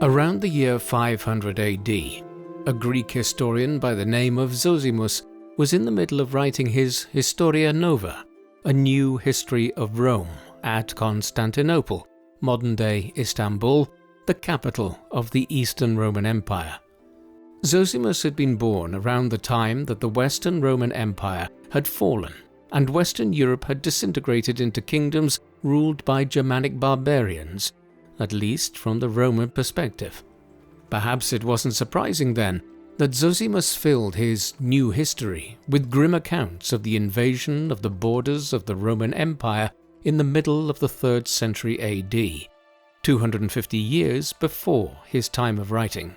Around the year 500 AD, a Greek historian by the name of Zosimus was in the middle of writing his Historia Nova, a new history of Rome, at Constantinople, modern-day Istanbul, the capital of the Eastern Roman Empire. Zosimus had been born around the time that the Western Roman Empire had fallen and Western Europe had disintegrated into kingdoms ruled by Germanic barbarians, at least from the Roman perspective. Perhaps it wasn't surprising then that Zosimus filled his new history with grim accounts of the invasion of the borders of the Roman Empire in the middle of the 3rd century AD, 250 years before his time of writing.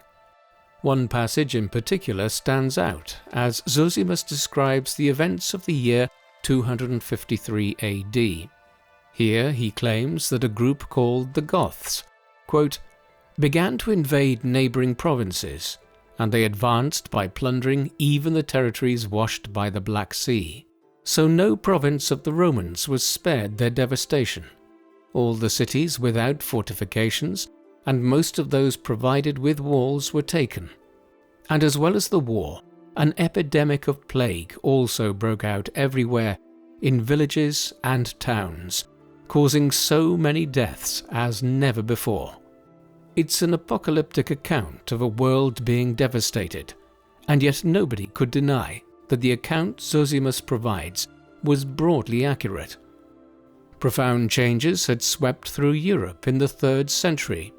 One passage in particular stands out as Zosimus describes the events of the year 253 AD. Here he claims that a group called the Goths, quote, began to invade neighboring provinces, and they advanced by plundering even the territories washed by the Black Sea. So no province of the Romans was spared their devastation. All the cities without fortifications, and most of those provided with walls, were taken. And as well as the war, an epidemic of plague also broke out everywhere, in villages and towns, causing so many deaths as never before. It's an apocalyptic account of a world being devastated, and yet nobody could deny that the account Zosimus provides was broadly accurate. Profound changes had swept through Europe in the 3rd century,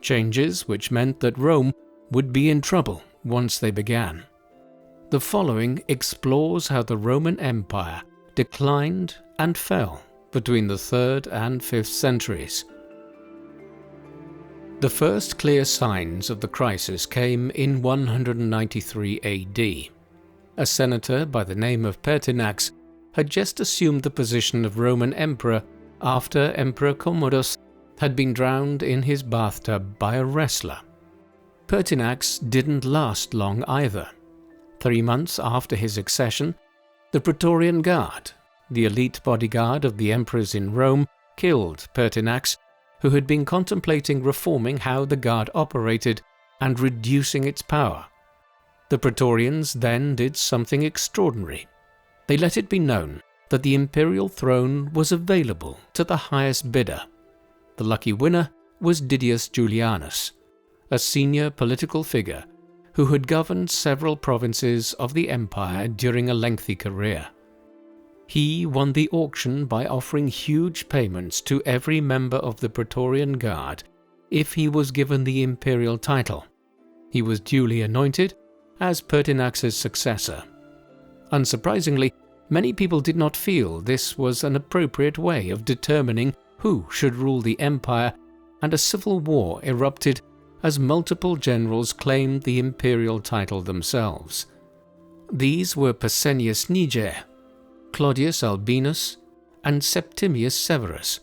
changes which meant that Rome would be in trouble once they began. The following explores how the Roman Empire declined and fell between the 3rd and 5th centuries. The first clear signs of the crisis came in 193 AD. A senator by the name of Pertinax had just assumed the position of Roman emperor after Emperor Commodus had been drowned in his bathtub by a wrestler. Pertinax didn't last long either. 3 months after his accession, the Praetorian Guard, the elite bodyguard of the emperors in Rome, killed Pertinax, who had been contemplating reforming how the guard operated and reducing its power. The Praetorians then did something extraordinary. They let it be known that the imperial throne was available to the highest bidder. The lucky winner was Didius Julianus, a senior political figure who had governed several provinces of the empire during a lengthy career. He won the auction by offering huge payments to every member of the Praetorian Guard if he was given the imperial title. He was duly anointed as Pertinax's successor. Unsurprisingly, many people did not feel this was an appropriate way of determining who should rule the empire, and a civil war erupted as multiple generals claimed the imperial title themselves. These were Pescennius Niger, Claudius Albinus, and Septimius Severus.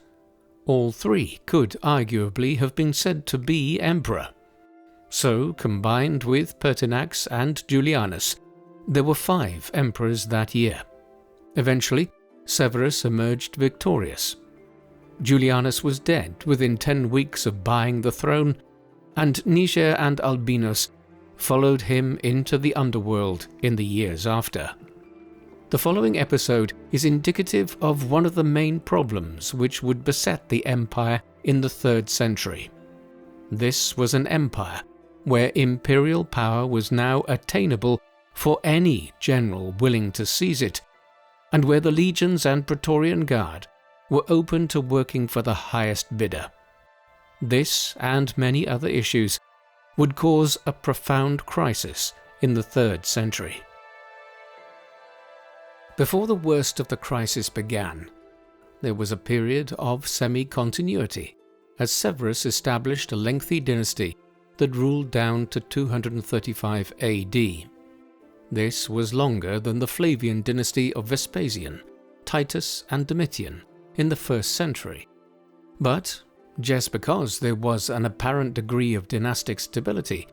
All three could arguably have been said to be emperor. So, combined with Pertinax and Julianus, there were 5 emperors that year. Eventually, Severus emerged victorious. Julianus was dead within 10 weeks of buying the throne, and Niger and Albinus followed him into the underworld in the years after. The following episode is indicative of one of the main problems which would beset the empire in the 3rd century. This was an empire where imperial power was now attainable for any general willing to seize it, and where the legions and Praetorian Guard were open to working for the highest bidder. This and many other issues would cause a profound crisis in the 3rd century. Before the worst of the crisis began, there was a period of semi-continuity, as Severus established a lengthy dynasty that ruled down to 235 AD. This was longer than the Flavian dynasty of Vespasian, Titus, and Domitian in the 1st century. But just because there was an apparent degree of dynastic stability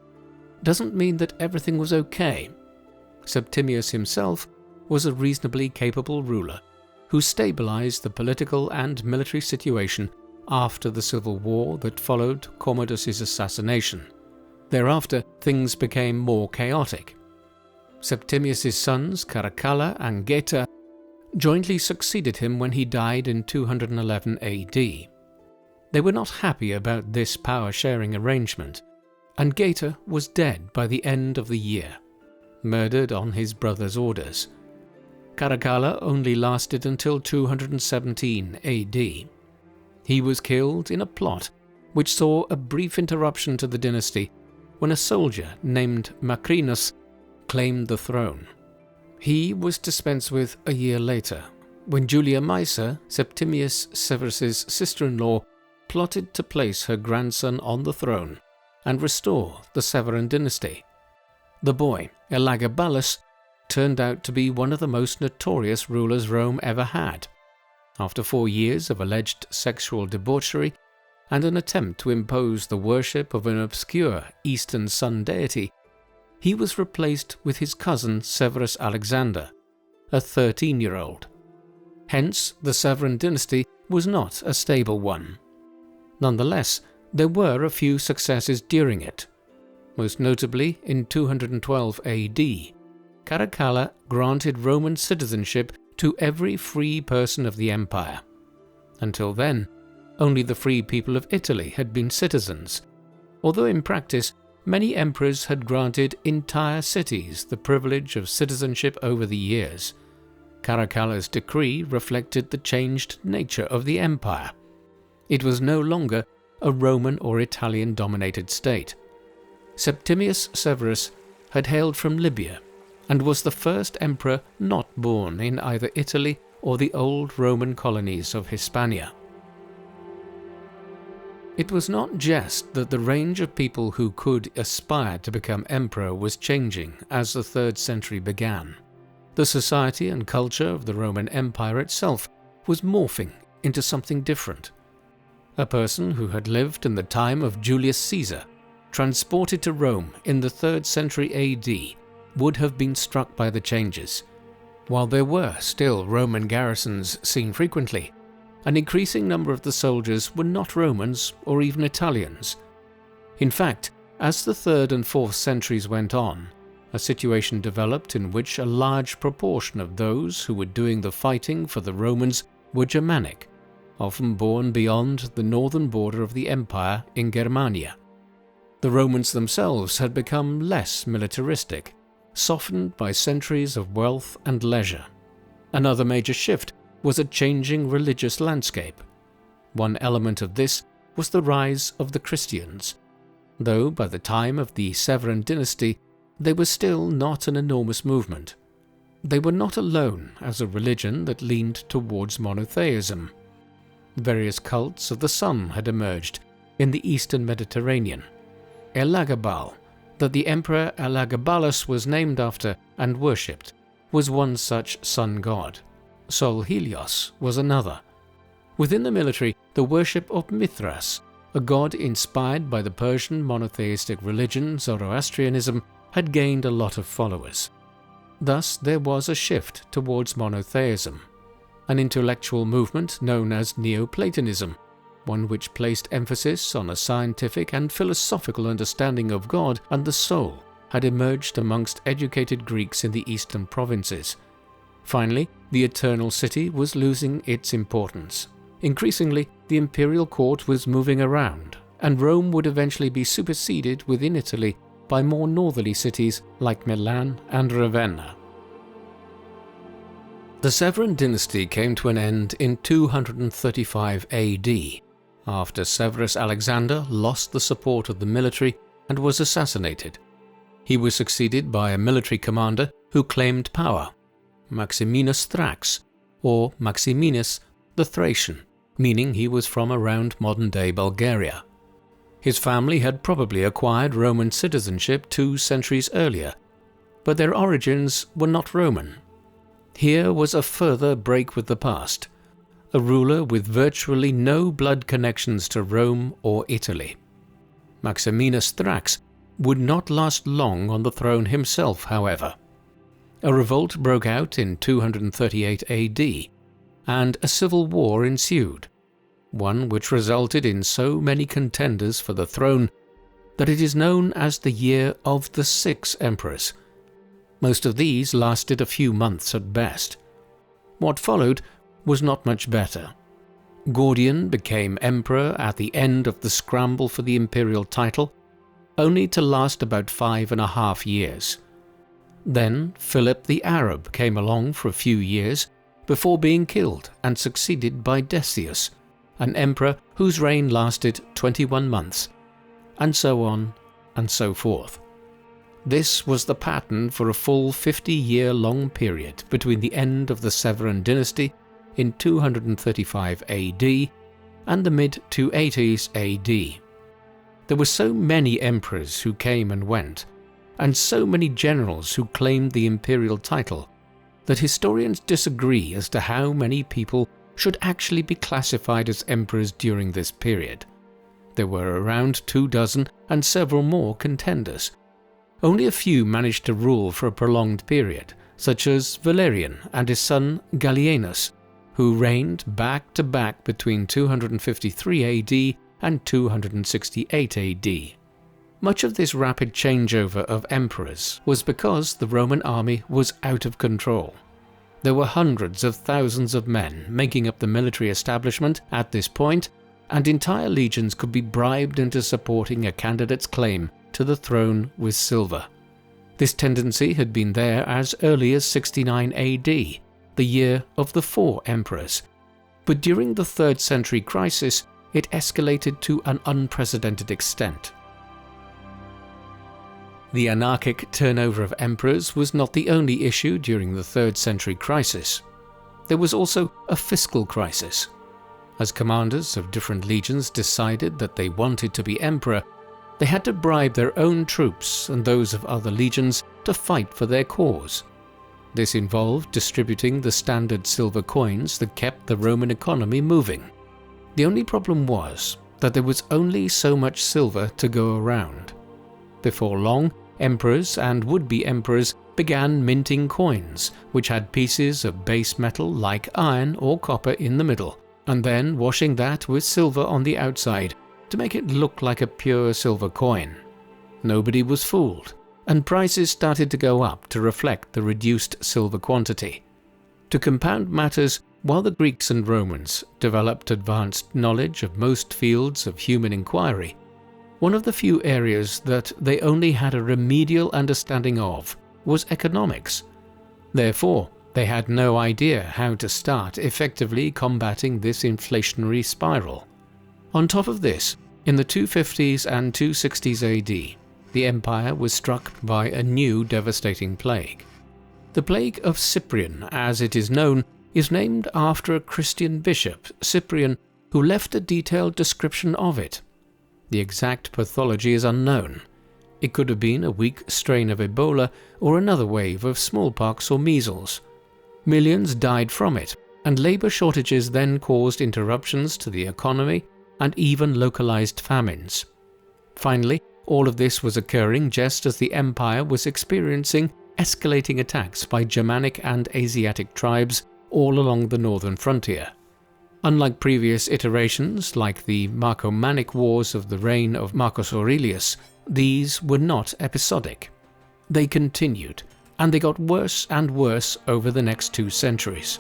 doesn't mean that everything was okay. Septimius himself was a reasonably capable ruler who stabilized the political and military situation after the civil war that followed Commodus's assassination. Thereafter, things became more chaotic. Septimius's sons, Caracalla and Geta, jointly succeeded him when he died in 211 AD. They were not happy about this power-sharing arrangement, and Geta was dead by the end of the year, murdered on his brother's orders. Caracalla only lasted until 217 AD. He was killed in a plot which saw a brief interruption to the dynasty when a soldier named Macrinus claimed the throne. He was dispensed with a year later, when Julia Maesa, Septimius Severus's sister-in-law, plotted to place her grandson on the throne and restore the Severan dynasty. The boy, Elagabalus, turned out to be one of the most notorious rulers Rome ever had. After 4 years of alleged sexual debauchery and an attempt to impose the worship of an obscure Eastern sun deity, he was replaced with his cousin Severus Alexander, a 13-year-old. Hence, the Severan dynasty was not a stable one. Nonetheless, there were a few successes during it. Most notably, in 212 AD, Caracalla granted Roman citizenship to every free person of the empire. Until then, only the free people of Italy had been citizens, although in practice many emperors had granted entire cities the privilege of citizenship over the years. Caracalla's decree reflected the changed nature of the empire. It was no longer a Roman or Italian-dominated state. Septimius Severus had hailed from Libya and was the first emperor not born in either Italy or the old Roman colonies of Hispania. It was not just that the range of people who could aspire to become emperor was changing as the 3rd century began. The society and culture of the Roman Empire itself was morphing into something different. A person who had lived in the time of Julius Caesar, transported to Rome in the 3rd century AD, would have been struck by the changes. While there were still Roman garrisons seen frequently, an increasing number of the soldiers were not Romans or even Italians. In fact, as the 3rd and 4th centuries went on, a situation developed in which a large proportion of those who were doing the fighting for the Romans were Germanic, often born beyond the northern border of the empire in Germania. The Romans themselves had become less militaristic, softened by centuries of wealth and leisure. Another major shift was a changing religious landscape. One element of this was the rise of the Christians, though by the time of the Severan dynasty they were still not an enormous movement. They were not alone as a religion that leaned towards monotheism. Various cults of the sun had emerged in the eastern Mediterranean. Elagabal, that the emperor Elagabalus was named after and worshipped, was one such sun god. Sol Helios was another. Within the military, the worship of Mithras, a god inspired by the Persian monotheistic religion Zoroastrianism, had gained a lot of followers. Thus there was a shift towards monotheism, an intellectual movement known as Neoplatonism, one which placed emphasis on a scientific and philosophical understanding of God and the soul, had emerged amongst educated Greeks in the eastern provinces. Finally, the Eternal City was losing its importance. Increasingly, the imperial court was moving around, and Rome would eventually be superseded within Italy by more northerly cities like Milan and Ravenna. The Severan dynasty came to an end in 235 AD, after Severus Alexander lost the support of the military and was assassinated. He was succeeded by a military commander who claimed power, Maximinus Thrax, or Maximinus the Thracian, meaning he was from around modern-day Bulgaria. His family had probably acquired Roman citizenship 2 centuries earlier, but their origins were not Roman. Here was a further break with the past, a ruler with virtually no blood connections to Rome or Italy. Maximinus Thrax would not last long on the throne himself, however. A revolt broke out in 238 AD, and a civil war ensued. one which resulted in so many contenders for the throne that it is known as the year of the 6 emperors. Most of these lasted a few months at best. What followed was not much better. Gordian became emperor at the end of the scramble for the imperial title, only to last about 5.5 years. Then Philip the Arab came along for a few years before being killed and succeeded by Decius, an emperor whose reign lasted 21 months, and so on and so forth. This was the pattern for a full 50-year-long period between the end of the Severan dynasty in 235 AD and the mid-280s AD. There were so many emperors who came and went, and so many generals who claimed the imperial title, that historians disagree as to how many people should actually be classified as emperors during this period. There were around 24 and several more contenders. Only a few managed to rule for a prolonged period, such as Valerian and his son Gallienus, who reigned back-to-back between 253 AD and 268 AD. Much of this rapid changeover of emperors was because the Roman army was out of control. There were hundreds of thousands of men making up the military establishment at this point, and entire legions could be bribed into supporting a candidate's claim to the throne with silver. This tendency had been there as early as 69 AD, the year of the 4 emperors, but during the 3rd century crisis it escalated to an unprecedented extent. The anarchic turnover of emperors was not the only issue during the 3rd century crisis. There was also a fiscal crisis. As commanders of different legions decided that they wanted to be emperor, they had to bribe their own troops and those of other legions to fight for their cause. This involved distributing the standard silver coins that kept the Roman economy moving. The only problem was that there was only so much silver to go around. Before long, emperors and would-be emperors began minting coins, which had pieces of base metal like iron or copper in the middle, and then washing that with silver on the outside to make it look like a pure silver coin. Nobody was fooled, and prices started to go up to reflect the reduced silver quantity. To compound matters, while the Greeks and Romans developed advanced knowledge of most fields of human inquiry, one of the few areas that they only had a remedial understanding of was economics. Therefore, they had no idea how to start effectively combating this inflationary spiral. On top of this, in the 250s and 260s AD, the empire was struck by a new devastating plague. The Plague of Cyprian, as it is known, is named after a Christian bishop, Cyprian, who left a detailed description of it. The exact pathology is unknown. It could have been a weak strain of Ebola or another wave of smallpox or measles. Millions died from it, and labor shortages then caused interruptions to the economy and even localized famines. Finally, all of this was occurring just as the empire was experiencing escalating attacks by Germanic and Asiatic tribes all along the northern frontier. Unlike previous iterations like the Marcomannic Wars of the reign of Marcus Aurelius, these were not episodic. They continued, and they got worse and worse over the next 2 centuries.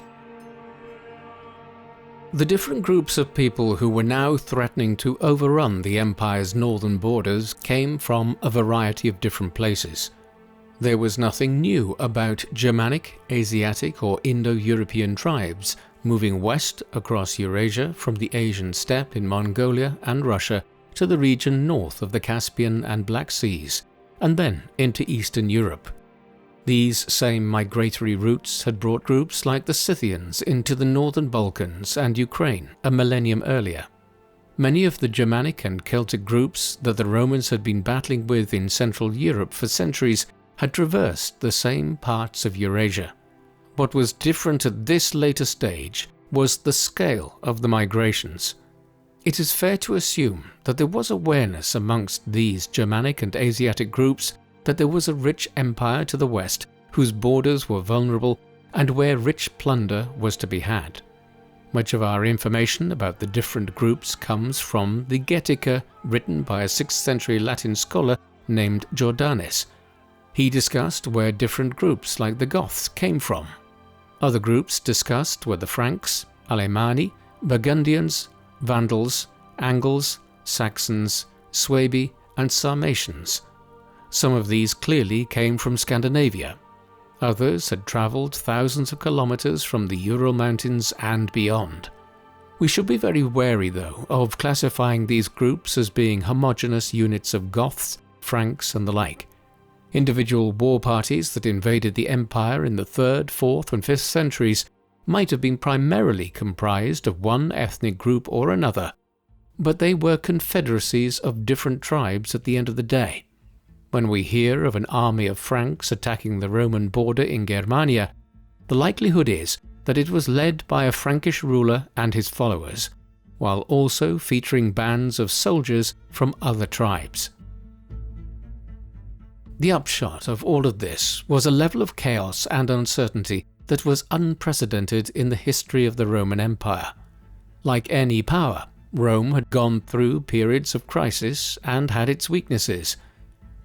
The different groups of people who were now threatening to overrun the empire's northern borders came from a variety of different places. There was nothing new about Germanic, Asiatic or Indo-European tribes moving west across Eurasia from the Asian steppe in Mongolia and Russia to the region north of the Caspian and Black Seas, and then into Eastern Europe. These same migratory routes had brought groups like the Scythians into the northern Balkans and Ukraine a millennium earlier. Many of the Germanic and Celtic groups that the Romans had been battling with in Central Europe for centuries had traversed the same parts of Eurasia. What was different at this later stage was the scale of the migrations. It is fair to assume that there was awareness amongst these Germanic and Asiatic groups that there was a rich empire to the west whose borders were vulnerable and where rich plunder was to be had. Much of our information about the different groups comes from the Getica, written by a 6th century Latin scholar named Jordanes. He discussed where different groups like the Goths came from. Other groups discussed were the Franks, Alemanni, Burgundians, Vandals, Angles, Saxons, Suebi, and Sarmatians. Some of these clearly came from Scandinavia. Others had travelled thousands of kilometres from the Ural Mountains and beyond. We should be very wary, though, of classifying these groups as being homogeneous units of Goths, Franks, and the like. Individual war parties that invaded the empire in the 3rd, 4th, and 5th centuries might have been primarily comprised of one ethnic group or another, but they were confederacies of different tribes at the end of the day. When we hear of an army of Franks attacking the Roman border in Germania, the likelihood is that it was led by a Frankish ruler and his followers, while also featuring bands of soldiers from other tribes. The upshot of all of this was a level of chaos and uncertainty that was unprecedented in the history of the Roman Empire. Like any power, Rome had gone through periods of crisis and had its weaknesses.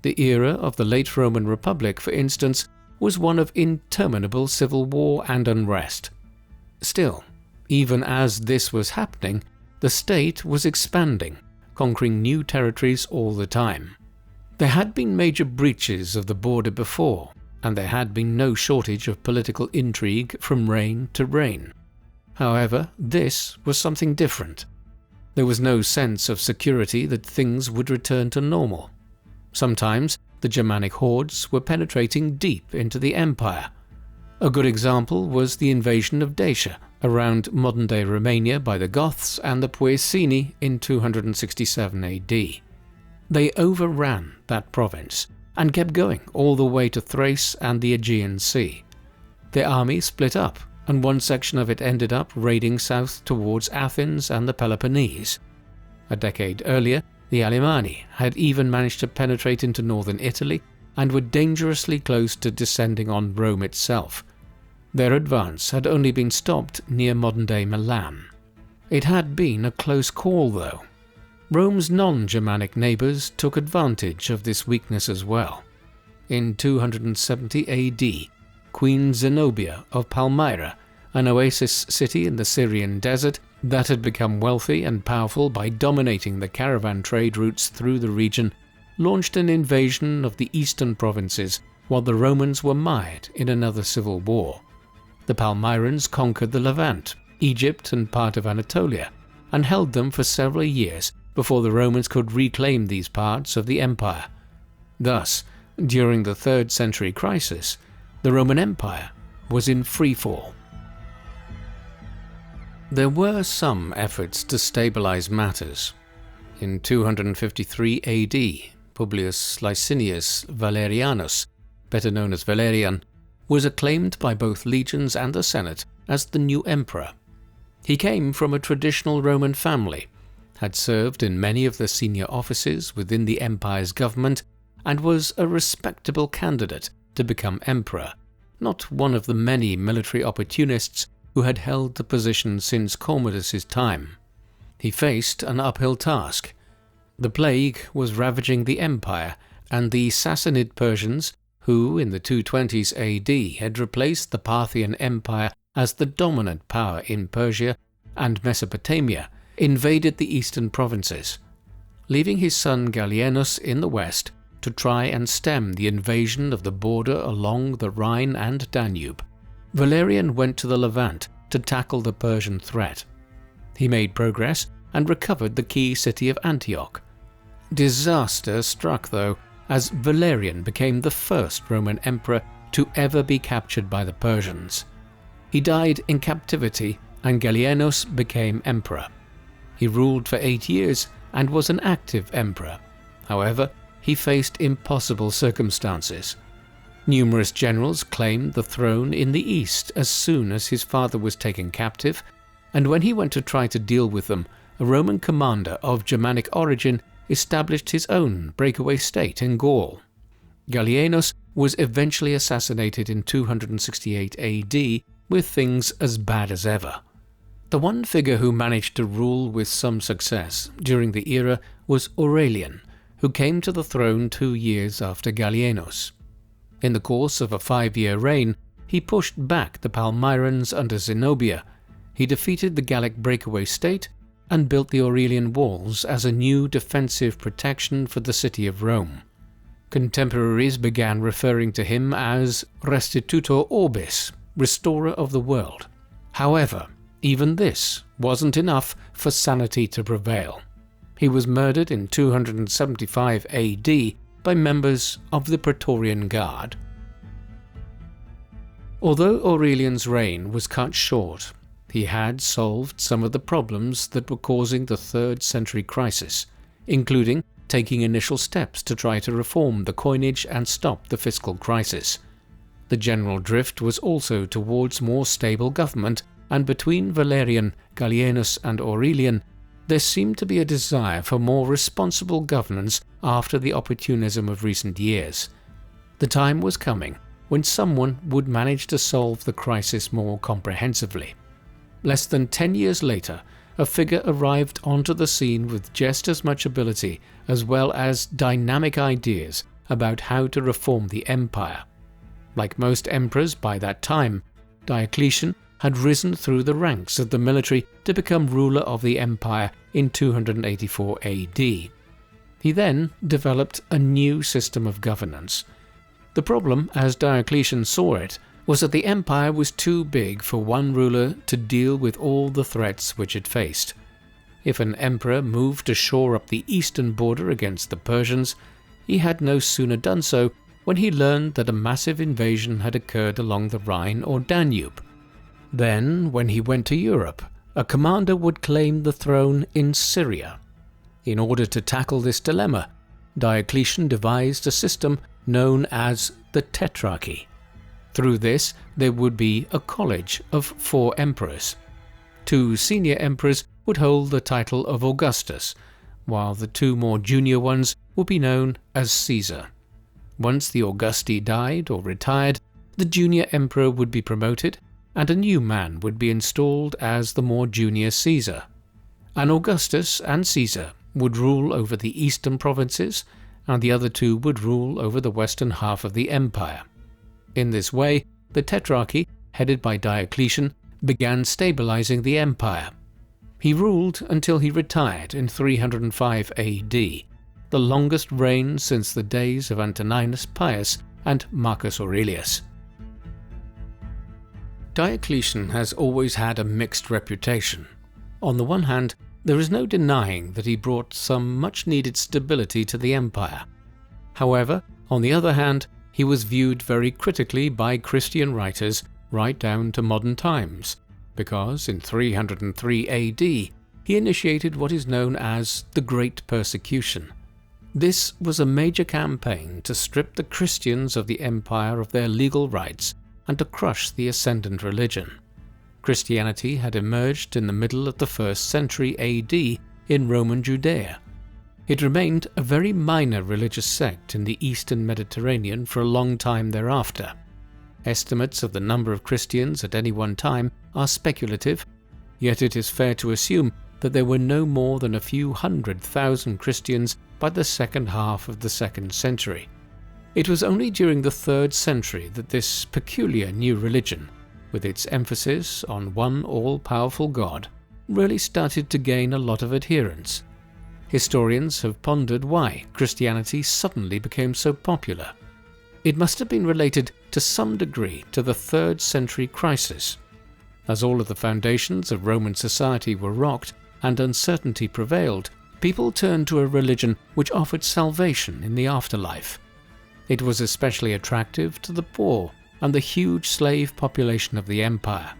The era of the late Roman Republic, for instance, was one of interminable civil war and unrest. Still, even as this was happening, the state was expanding, conquering new territories all the time. There had been major breaches of the border before, and there had been no shortage of political intrigue from reign to reign. However, this was something different. There was no sense of security that things would return to normal. Sometimes the Germanic hordes were penetrating deep into the empire. A good example was the invasion of Dacia around modern-day Romania by the Goths and the Puecini in 267 AD. They overran that province and kept going all the way to Thrace and the Aegean Sea. Their army split up, and one section of it ended up raiding south towards Athens and the Peloponnese. A decade earlier, the Alemanni had even managed to penetrate into northern Italy and were dangerously close to descending on Rome itself. Their advance had only been stopped near modern-day Milan. It had been a close call, though. Rome's non-Germanic neighbours took advantage of this weakness as well. In 270 AD, Queen Zenobia of Palmyra, an oasis city in the Syrian desert that had become wealthy and powerful by dominating the caravan trade routes through the region, launched an invasion of the eastern provinces while the Romans were mired in another civil war. The Palmyrans conquered the Levant, Egypt, and part of Anatolia, and held them for several years before the Romans could reclaim these parts of the empire. Thus, during the 3rd century crisis, the Roman Empire was in freefall. There were some efforts to stabilize matters. In 253 AD, Publius Licinius Valerianus, better known as Valerian, was acclaimed by both legions and the Senate as the new emperor. He came from a traditional Roman family, had served in many of the senior offices within the empire's government, and was a respectable candidate to become emperor, not one of the many military opportunists who had held the position since Commodus's time. He faced an uphill task. The plague was ravaging the empire, and the Sassanid Persians, who in the 220s AD had replaced the Parthian Empire as the dominant power in Persia and Mesopotamia, invaded the eastern provinces. Leaving his son Gallienus in the west to try and stem the invasion of the border along the Rhine and Danube, Valerian went to the Levant to tackle the Persian threat. He made progress and recovered the key city of Antioch. Disaster struck, though, as Valerian became the first Roman emperor to ever be captured by the Persians. He died in captivity, and Gallienus became emperor. He ruled for 8 years and was an active emperor. However, he faced impossible circumstances. Numerous generals claimed the throne in the east as soon as his father was taken captive, and when he went to try to deal with them, a Roman commander of Germanic origin established his own breakaway state in Gaul. Gallienus was eventually assassinated in 268 AD, with things as bad as ever. The one figure who managed to rule with some success during the era was Aurelian, who came to the throne 2 years after Gallienus. In the course of a 5-year reign, he pushed back the Palmyrans under Zenobia, he defeated the Gallic breakaway state, and built the Aurelian walls as a new defensive protection for the city of Rome. Contemporaries began referring to him as Restitutor Orbis, restorer of the world. However, even this wasn't enough for sanity to prevail. He was murdered in 275 AD by members of the Praetorian Guard. Although Aurelian's reign was cut short, he had solved some of the problems that were causing the 3rd century crisis, including taking initial steps to try to reform the coinage and stop the fiscal crisis. The general drift was also towards more stable government, and between Valerian, Gallienus and Aurelian, there seemed to be a desire for more responsible governance after the opportunism of recent years. The time was coming when someone would manage to solve the crisis more comprehensively. Less than 10 years later, a figure arrived onto the scene with just as much ability as well as dynamic ideas about how to reform the empire. Like most emperors by that time, Diocletian had risen through the ranks of the military to become ruler of the empire in 284 AD. He then developed a new system of governance. The problem, as Diocletian saw it, was that the empire was too big for one ruler to deal with all the threats which it faced. If an emperor moved to shore up the eastern border against the Persians, he had no sooner done so when he learned that a massive invasion had occurred along the Rhine or Danube. Then, when he went to Europe, a commander would claim the throne in Syria. In order to tackle this dilemma, Diocletian devised a system known as the tetrarchy. Through this, there would be a college of 4 emperors. 2 senior emperors would hold the title of Augustus, while the 2 more junior ones would be known as Caesar. Once the Augusti died or retired, the junior emperor would be promoted, and a new man would be installed as the more junior Caesar. An Augustus and Caesar would rule over the eastern provinces, and the other 2 would rule over the western half of the empire. In this way, the tetrarchy, headed by Diocletian, began stabilizing the empire. He ruled until he retired in 305 AD, the longest reign since the days of Antoninus Pius and Marcus Aurelius. Diocletian has always had a mixed reputation. On the one hand, there is no denying that he brought some much-needed stability to the empire. However, on the other hand, he was viewed very critically by Christian writers right down to modern times, because in 303 AD he initiated what is known as the Great Persecution. This was a major campaign to strip the Christians of the empire of their legal rights and to crush the ascendant religion. Christianity had emerged in the middle of the 1st century AD in Roman Judea. It remained a very minor religious sect in the eastern Mediterranean for a long time thereafter. Estimates of the number of Christians at any one time are speculative, yet it is fair to assume that there were no more than a few 100,000 Christians by the second half of the 2nd century. It was only during the 3rd century that this peculiar new religion, with its emphasis on one all-powerful God, really started to gain a lot of adherents. Historians have pondered why Christianity suddenly became so popular. It must have been related to some degree to the 3rd century crisis. As all of the foundations of Roman society were rocked and uncertainty prevailed, people turned to a religion which offered salvation in the afterlife. It was especially attractive to the poor and the huge slave population of the empire.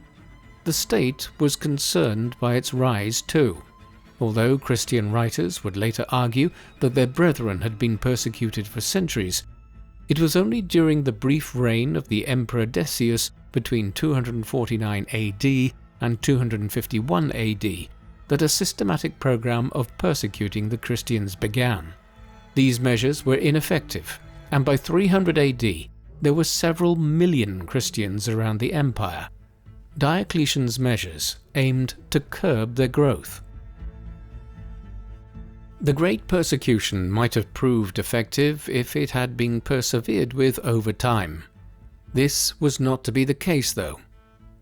The state was concerned by its rise too. Although Christian writers would later argue that their brethren had been persecuted for centuries, it was only during the brief reign of the Emperor Decius between 249 AD and 251 AD that a systematic program of persecuting the Christians began. These measures were ineffective, and by 300 AD there were several million Christians around the empire. Diocletian's measures aimed to curb their growth. The Great Persecution might have proved effective if it had been persevered with over time. This was not to be the case, though.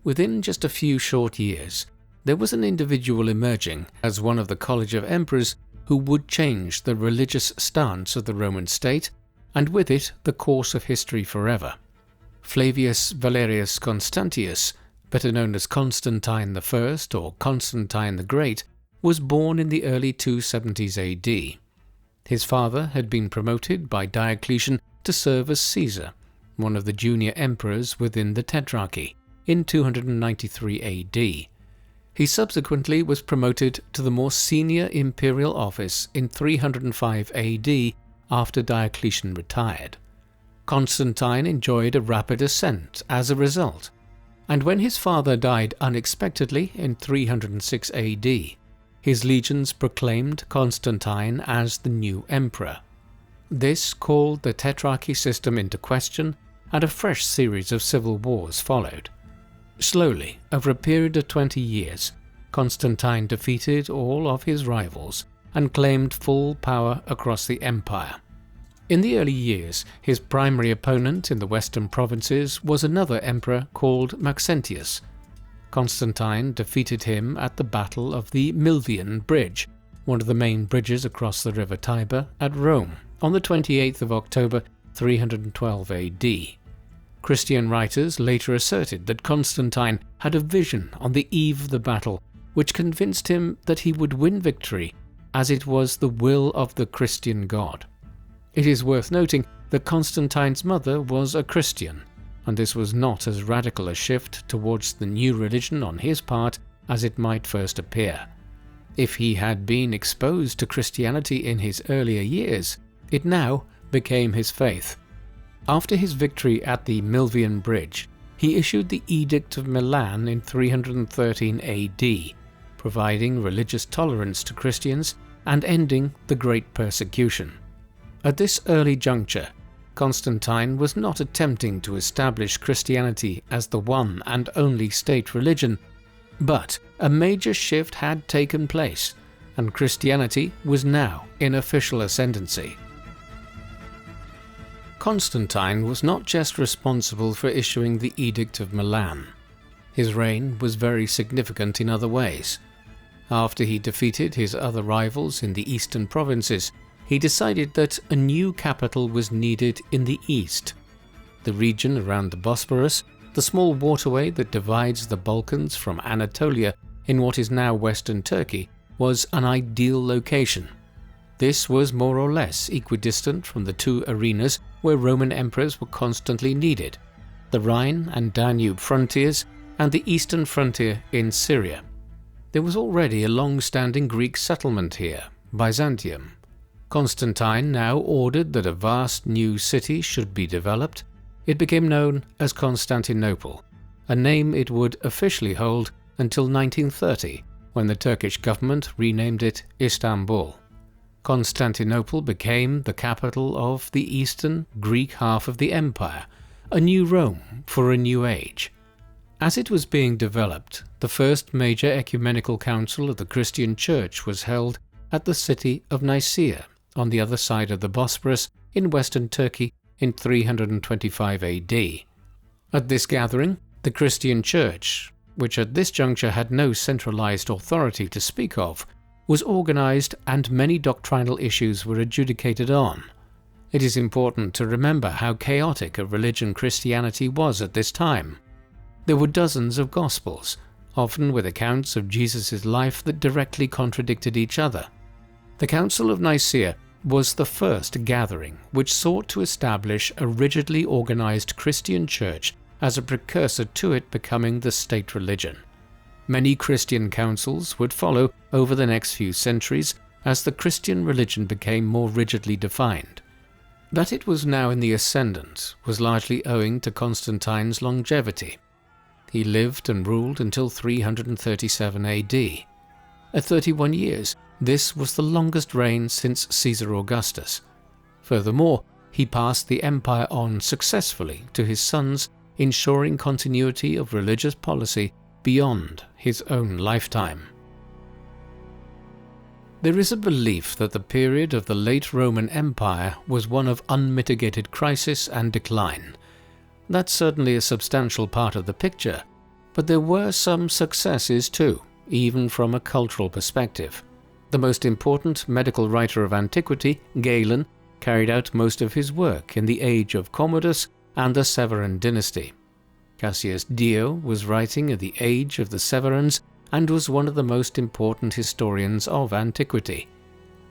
Within just a few short years, there was an individual emerging as one of the College of Emperors who would change the religious stance of the Roman state, and with it the course of history forever. Flavius Valerius Constantius, better known as Constantine I or Constantine the Great, was born in the early 270s AD. His father had been promoted by Diocletian to serve as Caesar, one of the junior emperors within the tetrarchy, in 293 AD. He subsequently was promoted to the more senior imperial office in 305 AD after Diocletian retired. Constantine enjoyed a rapid ascent as a result, and when his father died unexpectedly in 306 AD, his legions proclaimed Constantine as the new emperor. This called the tetrarchy system into question, and a fresh series of civil wars followed. Slowly, over a period of 20 years, Constantine defeated all of his rivals and claimed full power across the empire. In the early years, his primary opponent in the western provinces was another emperor called Maxentius. Constantine defeated him at the Battle of the Milvian Bridge, one of the main bridges across the river Tiber, at Rome, on the 28th of October 312 AD. Christian writers later asserted that Constantine had a vision on the eve of the battle which convinced him that he would win victory, as it was the will of the Christian God. It is worth noting that Constantine's mother was a Christian, and this was not as radical a shift towards the new religion on his part as it might first appear. If he had been exposed to Christianity in his earlier years, it now became his faith. After his victory at the Milvian Bridge, he issued the Edict of Milan in 313 AD, providing religious tolerance to Christians and ending the Great Persecution. At this early juncture, Constantine was not attempting to establish Christianity as the one and only state religion, but a major shift had taken place, and Christianity was now in official ascendancy. Constantine was not just responsible for issuing the Edict of Milan. His reign was very significant in other ways. After he defeated his other rivals in the eastern provinces, he decided that a new capital was needed in the east. The region around the Bosporus, the small waterway that divides the Balkans from Anatolia in what is now western Turkey, was an ideal location. This was more or less equidistant from the two arenas where Roman emperors were constantly needed, the Rhine and Danube frontiers and the eastern frontier in Syria. There was already a long-standing Greek settlement here, Byzantium. Constantine now ordered that a vast new city should be developed. It became known as Constantinople, a name it would officially hold until 1930, when the Turkish government renamed it Istanbul. Constantinople became the capital of the eastern Greek half of the empire, a new Rome for a new age. As it was being developed, the first major ecumenical council of the Christian Church was held at the city of Nicaea, on the other side of the Bosporus in western Turkey in 325 AD. At this gathering, the Christian Church, which at this juncture had no centralized authority to speak of, was organized and many doctrinal issues were adjudicated on. It is important to remember how chaotic a religion Christianity was at this time. There were dozens of Gospels, often with accounts of Jesus' life that directly contradicted each other. The Council of Nicaea was the first gathering which sought to establish a rigidly organized Christian church as a precursor to it becoming the state religion. Many Christian councils would follow over the next few centuries as the Christian religion became more rigidly defined. That it was now in the ascendant was largely owing to Constantine's longevity. He lived and ruled until 337 AD. At 31 years, this was the longest reign since Caesar Augustus. Furthermore, he passed the empire on successfully to his sons, ensuring continuity of religious policy beyond his own lifetime. There is a belief that the period of the late Roman Empire was one of unmitigated crisis and decline. That's certainly a substantial part of the picture, but there were some successes too, even from a cultural perspective. The most important medical writer of antiquity, Galen, carried out most of his work in the age of Commodus and the Severan dynasty. Cassius Dio was writing in the age of the Severans and was one of the most important historians of antiquity.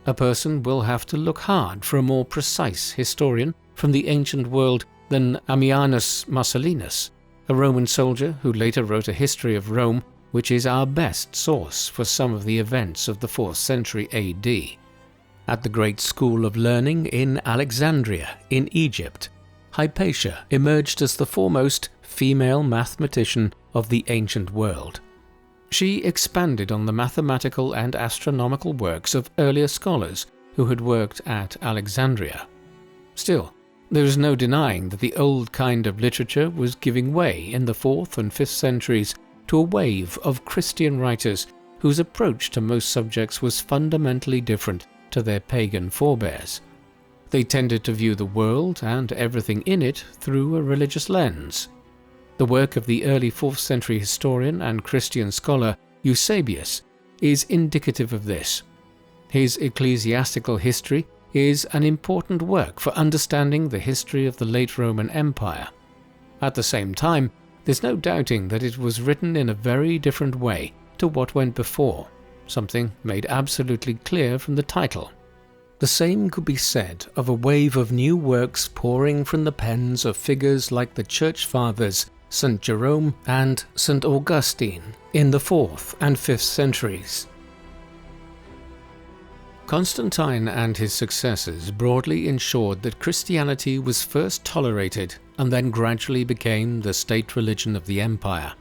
A person will have to look hard for a more precise historian from the ancient world than Ammianus Marcellinus, a Roman soldier who later wrote a history of Rome, which is our best source for some of the events of the 4th century AD. At the great school of learning in Alexandria in Egypt, Hypatia emerged as the foremost female mathematician of the ancient world. She expanded on the mathematical and astronomical works of earlier scholars who had worked at Alexandria. Still, there is no denying that the old kind of literature was giving way in the 4th and 5th centuries to a wave of Christian writers whose approach to most subjects was fundamentally different to their pagan forebears. They tended to view the world and everything in it through a religious lens. The work of the early 4th century historian and Christian scholar Eusebius is indicative of this. His ecclesiastical history is an important work for understanding the history of the late Roman Empire. At the same time, there's no doubting that it was written in a very different way to what went before, something made absolutely clear from the title. The same could be said of a wave of new works pouring from the pens of figures like the Church Fathers, St. Jerome and St. Augustine in the 4th and 5th centuries. Constantine and his successors broadly ensured that Christianity was first tolerated and then gradually became the state religion of the empire.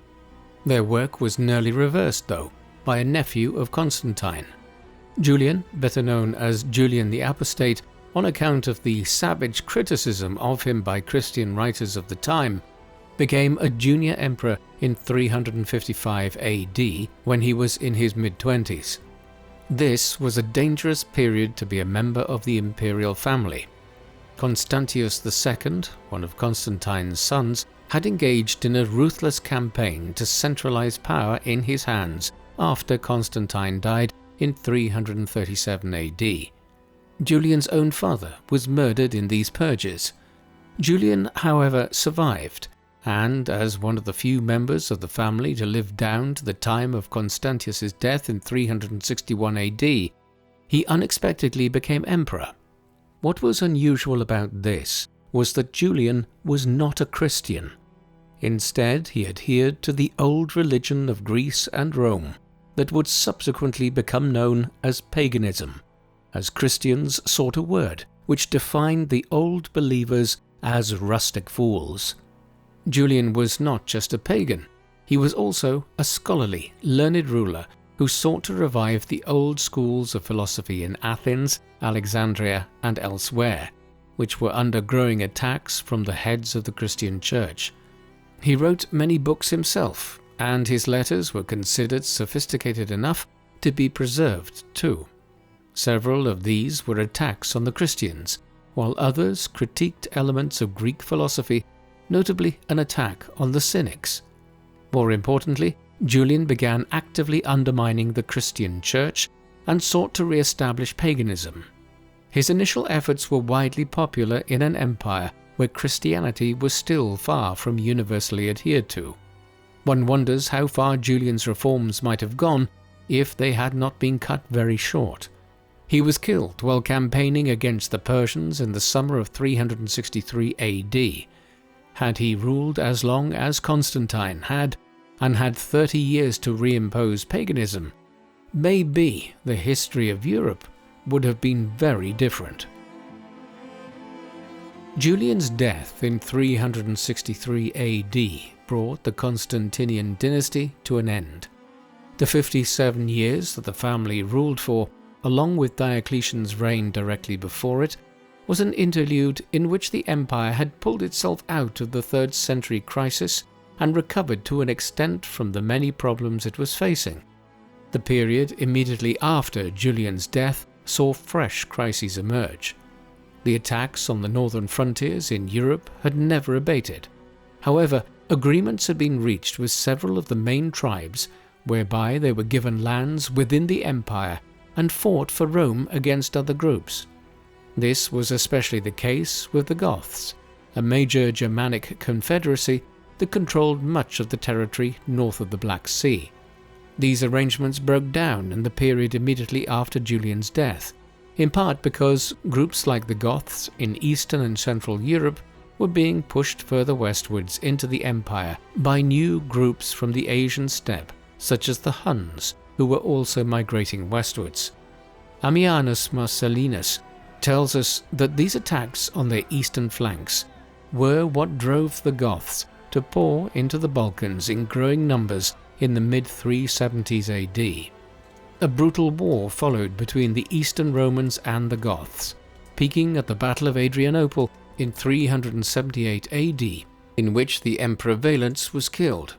Their work was nearly reversed, though, by a nephew of Constantine. Julian, better known as Julian the Apostate, on account of the savage criticism of him by Christian writers of the time, became a junior emperor in 355 AD when he was in his mid-20s. This was a dangerous period to be a member of the imperial family. Constantius II, one of Constantine's sons, had engaged in a ruthless campaign to centralize power in his hands after Constantine died in 337 AD. Julian's own father was murdered in these purges. Julian, however, survived, and as one of the few members of the family to live down to the time of Constantius's death in 361 AD, he unexpectedly became emperor. What was unusual about this was that Julian was not a Christian. Instead, he adhered to the old religion of Greece and Rome that would subsequently become known as paganism, as Christians sought a word which defined the old believers as rustic fools. Julian was not just a pagan, he was also a scholarly, learned ruler who sought to revive the old schools of philosophy in Athens, Alexandria, and elsewhere, which were under growing attacks from the heads of the Christian Church. He wrote many books himself, and his letters were considered sophisticated enough to be preserved too. Several of these were attacks on the Christians, while others critiqued elements of Greek philosophy, notably an attack on the Cynics. More importantly, Julian began actively undermining the Christian Church and sought to re-establish paganism. His initial efforts were widely popular in an empire where Christianity was still far from universally adhered to. One wonders how far Julian's reforms might have gone if they had not been cut very short. He was killed while campaigning against the Persians in the summer of 363 AD. Had he ruled as long as Constantine had, and had 30 years to reimpose paganism, maybe the history of Europe would have been very different. Julian's death in 363 AD brought the Constantinian dynasty to an end. The 57 years that the family ruled for, along with Diocletian's reign directly before it, was an interlude in which the empire had pulled itself out of the 3rd century crisis and recovered to an extent from the many problems it was facing. The period immediately after Julian's death saw fresh crises emerge. The attacks on the northern frontiers in Europe had never abated. However, agreements had been reached with several of the main tribes whereby they were given lands within the empire and fought for Rome against other groups. This was especially the case with the Goths, a major Germanic confederacy that controlled much of the territory north of the Black Sea. These arrangements broke down in the period immediately after Julian's death, in part because groups like the Goths in Eastern and Central Europe were being pushed further westwards into the empire by new groups from the Asian steppe, such as the Huns, who were also migrating westwards. Ammianus Marcellinus tells us that these attacks on their eastern flanks were what drove the Goths to pour into the Balkans in growing numbers in the mid-370s AD. A brutal war followed between the Eastern Romans and the Goths, peaking at the Battle of Adrianople in 378 AD, in which the Emperor Valens was killed.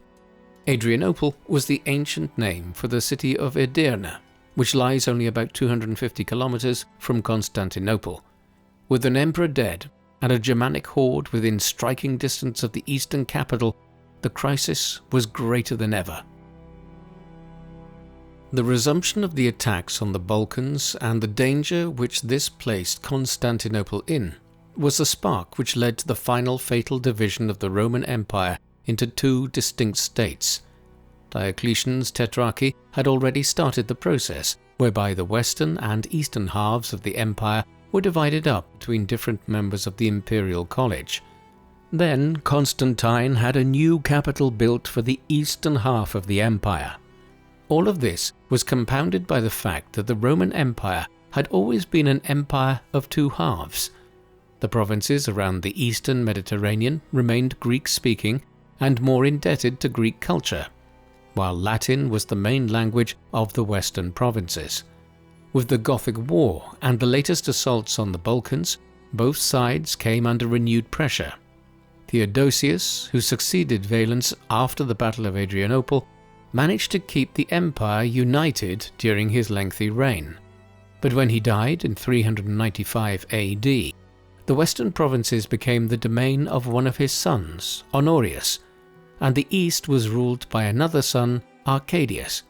Adrianople was the ancient name for the city of Edirne, which lies only about 250 kilometers from Constantinople. With an emperor dead and a Germanic horde within striking distance of the eastern capital, the crisis was greater than ever. The resumption of the attacks on the Balkans and the danger which this placed Constantinople in was the spark which led to the final fatal division of the Roman Empire into two distinct states. Diocletian's tetrarchy had already started the process, whereby the western and eastern halves of the empire were divided up between different members of the imperial college. Then Constantine had a new capital built for the eastern half of the empire. All of this was compounded by the fact that the Roman Empire had always been an empire of two halves. The provinces around the eastern Mediterranean remained Greek-speaking and more indebted to Greek culture, while Latin was the main language of the western provinces. With the Gothic War and the latest assaults on the Balkans, both sides came under renewed pressure. Theodosius, who succeeded Valens after the Battle of Adrianople, managed to keep the empire united during his lengthy reign. But when he died in 395 AD, the western provinces became the domain of one of his sons, Honorius, and the east was ruled by another son, Arcadius.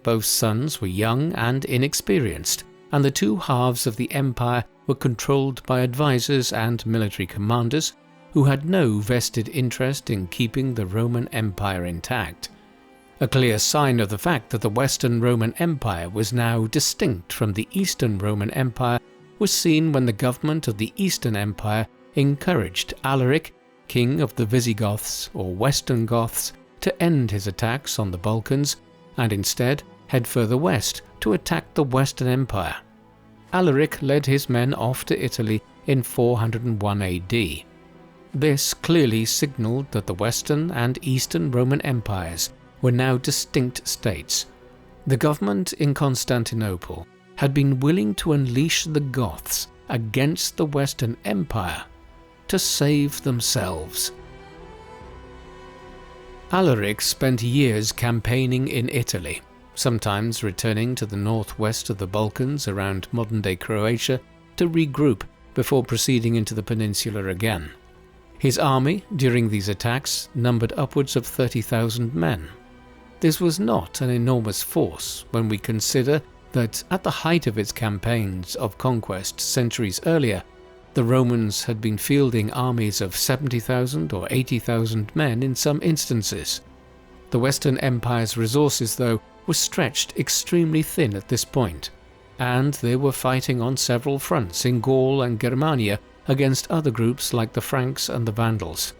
Both sons were young and inexperienced, and the two halves of the empire were controlled by advisors and military commanders who had no vested interest in keeping the Roman Empire intact. A clear sign of the fact that the Western Roman Empire was now distinct from the Eastern Roman Empire was seen when the government of the Eastern Empire encouraged Alaric, king of the Visigoths or Western Goths, to end his attacks on the Balkans and instead head further west to attack the Western Empire. Alaric led his men off to Italy in 401 AD. This clearly signaled that the Western and Eastern Roman Empires were now distinct states. The government in Constantinople had been willing to unleash the Goths against the Western Empire to save themselves. Alaric spent years campaigning in Italy, sometimes returning to the northwest of the Balkans around modern-day Croatia to regroup before proceeding into the peninsula again. His army during these attacks numbered upwards of 30,000 men. This was not an enormous force when we consider that at the height of its campaigns of conquest centuries earlier, the Romans had been fielding armies of 70,000 or 80,000 men in some instances. The Western Empire's resources, though, were stretched extremely thin at this point, and they were fighting on several fronts in Gaul and Germania against other groups like the Franks and the Vandals.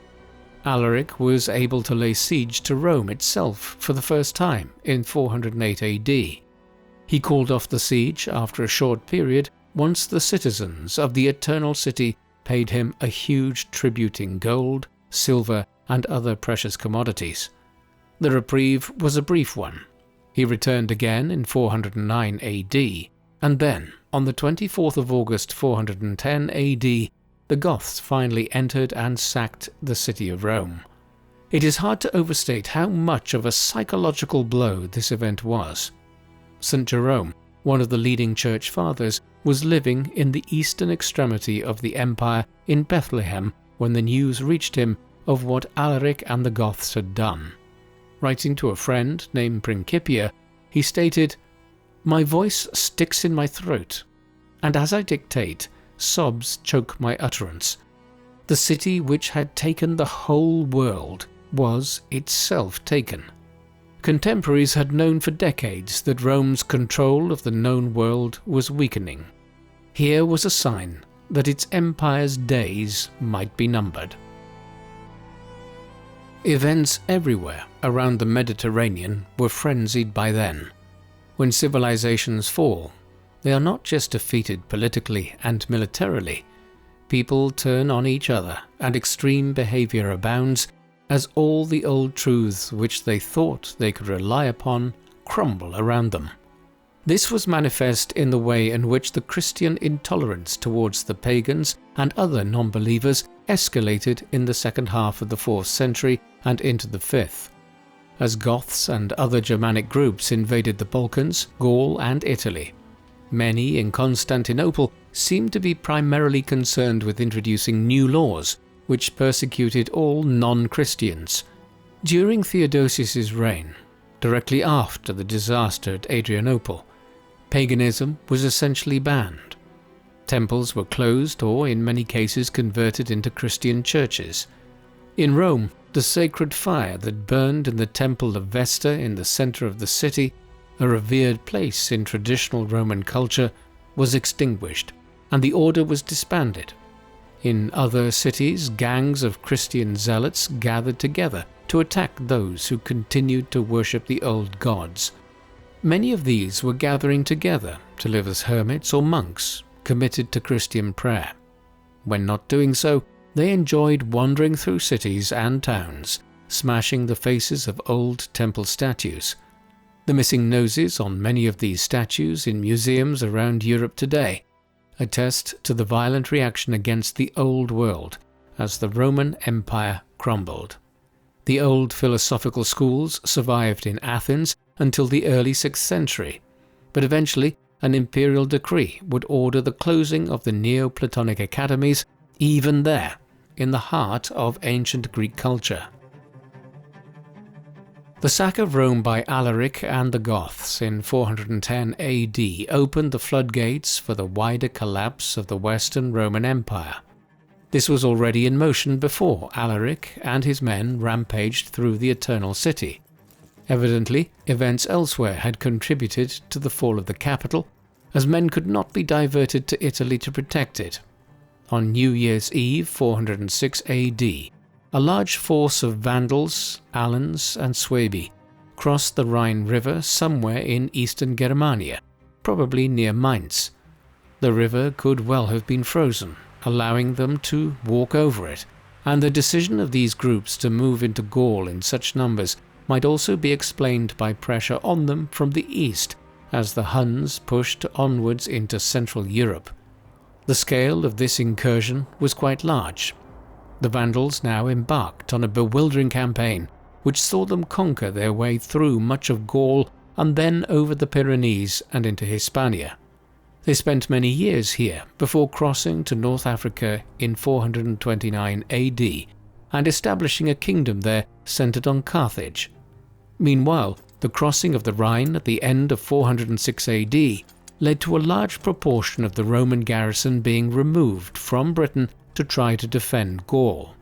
Alaric was able to lay siege to Rome itself for the first time in 408 AD. He called off the siege after a short period once the citizens of the Eternal City paid him a huge tribute in gold, silver, and other precious commodities. The reprieve was a brief one. He returned again in 409 AD, and then, on the 24th of August 410 AD, the Goths finally entered and sacked the city of Rome. It is hard to overstate how much of a psychological blow this event was. St. Jerome, one of the leading church fathers, was living in the eastern extremity of the empire in Bethlehem when the news reached him of what Alaric and the Goths had done. Writing to a friend named Principia, he stated, "My voice sticks in my throat, and as I dictate, sobs choke my utterance. The city which had taken the whole world was itself taken." Contemporaries had known for decades that Rome's control of the known world was weakening. Here was a sign that its empire's days might be numbered. Events everywhere around the Mediterranean were frenzied by then. When civilizations fall, they are not just defeated politically and militarily. People turn on each other, and extreme behavior abounds as all the old truths which they thought they could rely upon crumble around them. This was manifest in the way in which the Christian intolerance towards the pagans and other non-believers escalated in the second half of the 4th century and into the 5th. As Goths and other Germanic groups invaded the Balkans, Gaul and Italy, many in Constantinople seemed to be primarily concerned with introducing new laws which persecuted all non-Christians. During Theodosius's reign, directly after the disaster at Adrianople, paganism was essentially banned. Temples were closed or, in many cases, converted into Christian churches. In Rome, the sacred fire that burned in the Temple of Vesta in the center of the city, a revered place in traditional Roman culture, was extinguished, and the order was disbanded. In other cities, gangs of Christian zealots gathered together to attack those who continued to worship the old gods. Many of these were gathering together to live as hermits or monks committed to Christian prayer. When not doing so, they enjoyed wandering through cities and towns, smashing the faces of old temple statues. The missing noses on many of these statues in museums around Europe today attest to the violent reaction against the old world as the Roman Empire crumbled. The old philosophical schools survived in Athens until the early 6th century, but eventually an imperial decree would order the closing of the Neoplatonic academies, even there, in the heart of ancient Greek culture. The sack of Rome by Alaric and the Goths in 410 AD opened the floodgates for the wider collapse of the Western Roman Empire. This was already in motion before Alaric and his men rampaged through the Eternal City. Evidently, events elsewhere had contributed to the fall of the capital, as men could not be diverted to Italy to protect it. On New Year's Eve 406 AD, a large force of Vandals, Alans and Suebi crossed the Rhine River somewhere in eastern Germania, probably near Mainz. The river could well have been frozen, allowing them to walk over it, and the decision of these groups to move into Gaul in such numbers might also be explained by pressure on them from the east as the Huns pushed onwards into Central Europe. The scale of this incursion was quite large. The Vandals now embarked on a bewildering campaign which saw them conquer their way through much of Gaul and then over the Pyrenees and into Hispania. They spent many years here before crossing to North Africa in 429 AD and establishing a kingdom there centered on Carthage. Meanwhile, the crossing of the Rhine at the end of 406 AD led to a large proportion of the Roman garrison being removed from Britain to try to defend Gaul.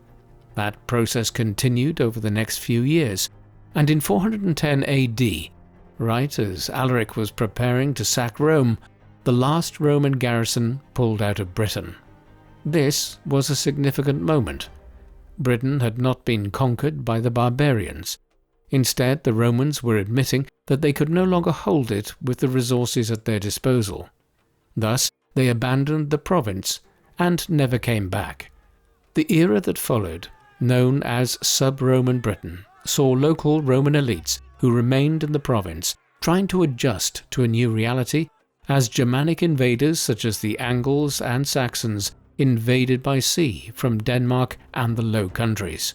That process continued over the next few years, and in 410 AD, right as Alaric was preparing to sack Rome, the last Roman garrison pulled out of Britain. This was a significant moment. Britain had not been conquered by the barbarians. Instead, the Romans were admitting that they could no longer hold it with the resources at their disposal. Thus, they abandoned the province and never came back. The era that followed, known as sub-Roman Britain, saw local Roman elites who remained in the province trying to adjust to a new reality as Germanic invaders such as the Angles and Saxons invaded by sea from Denmark and the Low Countries.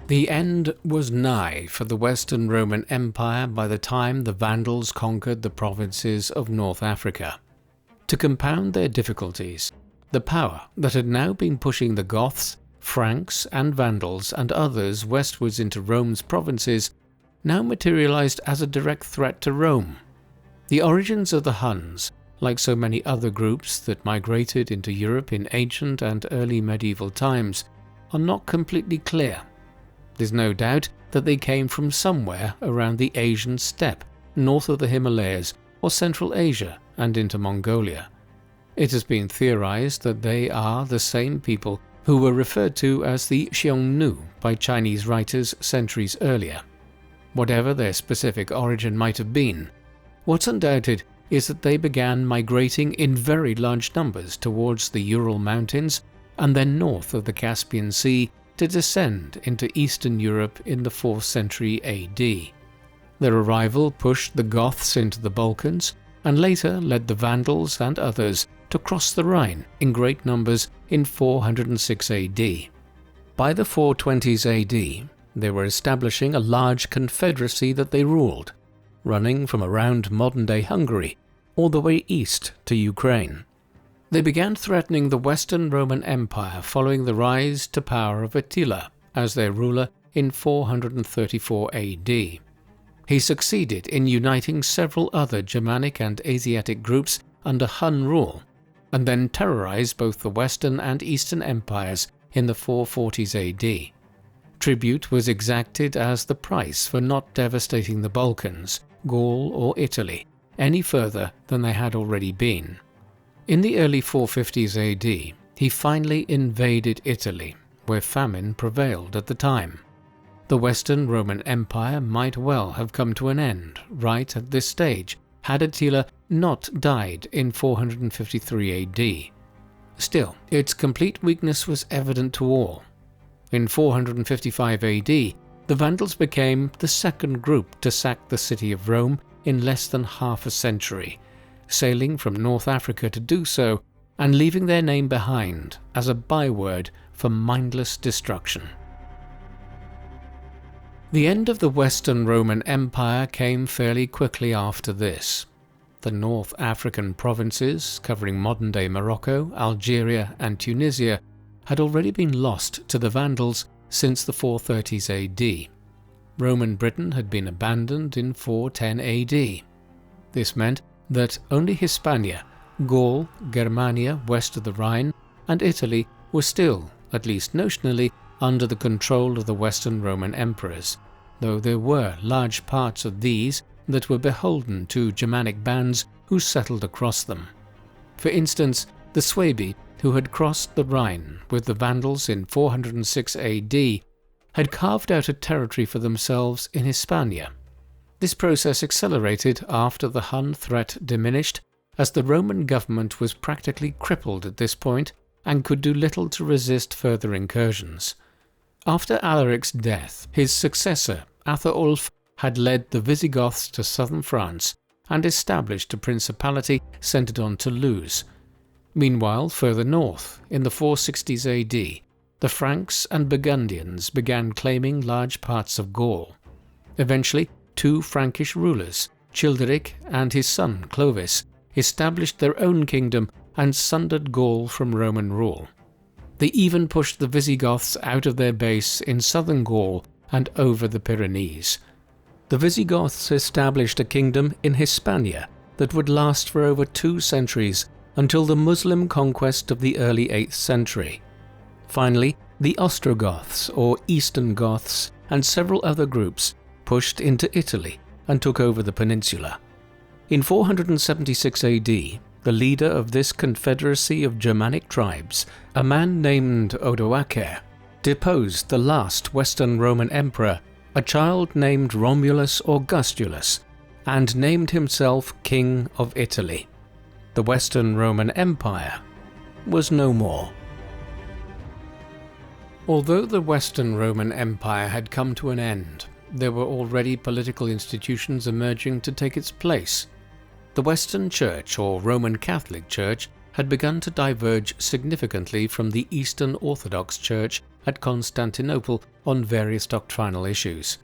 The end was nigh for the Western Roman Empire by the time the Vandals conquered the provinces of North Africa. To compound their difficulties, the power that had now been pushing the Goths, Franks and Vandals and others westwards into Rome's provinces now materialized as a direct threat to Rome. The origins of the Huns, like so many other groups that migrated into Europe in ancient and early medieval times, are not completely clear. There's no doubt that they came from somewhere around the Asian steppe, north of the Himalayas, or Central Asia and into Mongolia. It has been theorized that they are the same people who were referred to as the Xiongnu by Chinese writers centuries earlier. Whatever their specific origin might have been, what's undoubted is that they began migrating in very large numbers towards the Ural Mountains and then north of the Caspian Sea to descend into Eastern Europe in the 4th century AD. Their arrival pushed the Goths into the Balkans and later led the Vandals and others to cross the Rhine in great numbers in 406 AD. By the 420s AD, they were establishing a large confederacy that they ruled, running from around modern-day Hungary all the way east to Ukraine. They began threatening the Western Roman Empire following the rise to power of Attila as their ruler in 434 AD. He succeeded in uniting several other Germanic and Asiatic groups under Hun rule, and then terrorized both the Western and Eastern empires in the 440s AD. Tribute was exacted as the price for not devastating the Balkans, Gaul or Italy any further than they had already been. In the early 450s AD, he finally invaded Italy, where famine prevailed at the time. The Western Roman Empire might well have come to an end right at this stage had Attila not died in 453 AD. Still, its complete weakness was evident to all. In 455 AD, the Vandals became the second group to sack the city of Rome in less than half a century, sailing from North Africa to do so and leaving their name behind as a byword for mindless destruction. The end of the Western Roman Empire came fairly quickly after this. The North African provinces, covering modern-day Morocco, Algeria and Tunisia, had already been lost to the Vandals since the 430s AD. Roman Britain had been abandoned in 410 AD. This meant that only Hispania, Gaul, Germania west of the Rhine, and Italy were still, at least notionally, under the control of the Western Roman emperors, though there were large parts of these that were beholden to Germanic bands who settled across them. For instance, the Suebi, who had crossed the Rhine with the Vandals in 406 AD, had carved out a territory for themselves in Hispania. This process accelerated after the Hun threat diminished, as the Roman government was practically crippled at this point and could do little to resist further incursions. After Alaric's death, his successor, Athaulf, had led the Visigoths to southern France and established a principality centered on Toulouse. Meanwhile, further north, in the 460s AD, the Franks and Burgundians began claiming large parts of Gaul. Eventually, two Frankish rulers, Childeric and his son Clovis, established their own kingdom and sundered Gaul from Roman rule. They even pushed the Visigoths out of their base in southern Gaul and over the Pyrenees. The Visigoths established a kingdom in Hispania that would last for over 2 centuries until the Muslim conquest of the early 8th century. Finally, the Ostrogoths, or Eastern Goths, and several other groups pushed into Italy and took over the peninsula. In 476 AD, the leader of this confederacy of Germanic tribes, a man named Odoacer, deposed the last Western Roman emperor, a child named Romulus Augustulus, and named himself King of Italy. The Western Roman Empire was no more. Although the Western Roman Empire had come to an end, there were already political institutions emerging to take its place. The Western Church, or Roman Catholic Church, had begun to diverge significantly from the Eastern Orthodox Church at Constantinople on various doctrinal issues.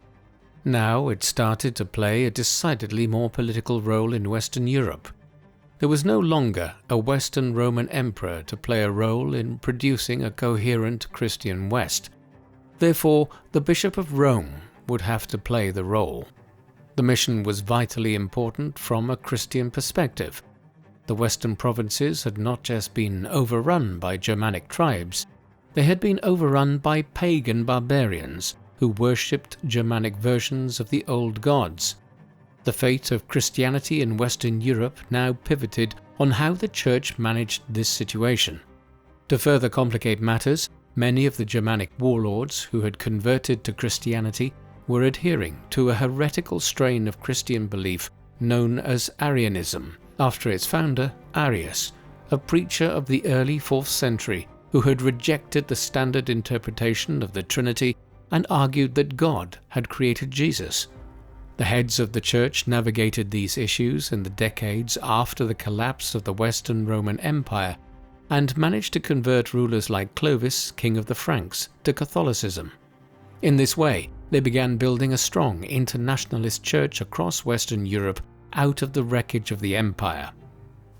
Now it started to play a decidedly more political role in Western Europe. There was no longer a Western Roman emperor to play a role in producing a coherent Christian West. Therefore, the Bishop of Rome would have to play the role. The mission was vitally important from a Christian perspective. The Western provinces had not just been overrun by Germanic tribes, they had been overrun by pagan barbarians who worshipped Germanic versions of the old gods. The fate of Christianity in Western Europe now pivoted on how the Church managed this situation. To further complicate matters, many of the Germanic warlords who had converted to Christianity were adhering to a heretical strain of Christian belief known as Arianism, after its founder, Arius, a preacher of the early 4th century who had rejected the standard interpretation of the Trinity and argued that God had created Jesus. The heads of the Church navigated these issues in the decades after the collapse of the Western Roman Empire and managed to convert rulers like Clovis, king of the Franks, to Catholicism. In this way, they began building a strong internationalist church across Western Europe out of the wreckage of the empire.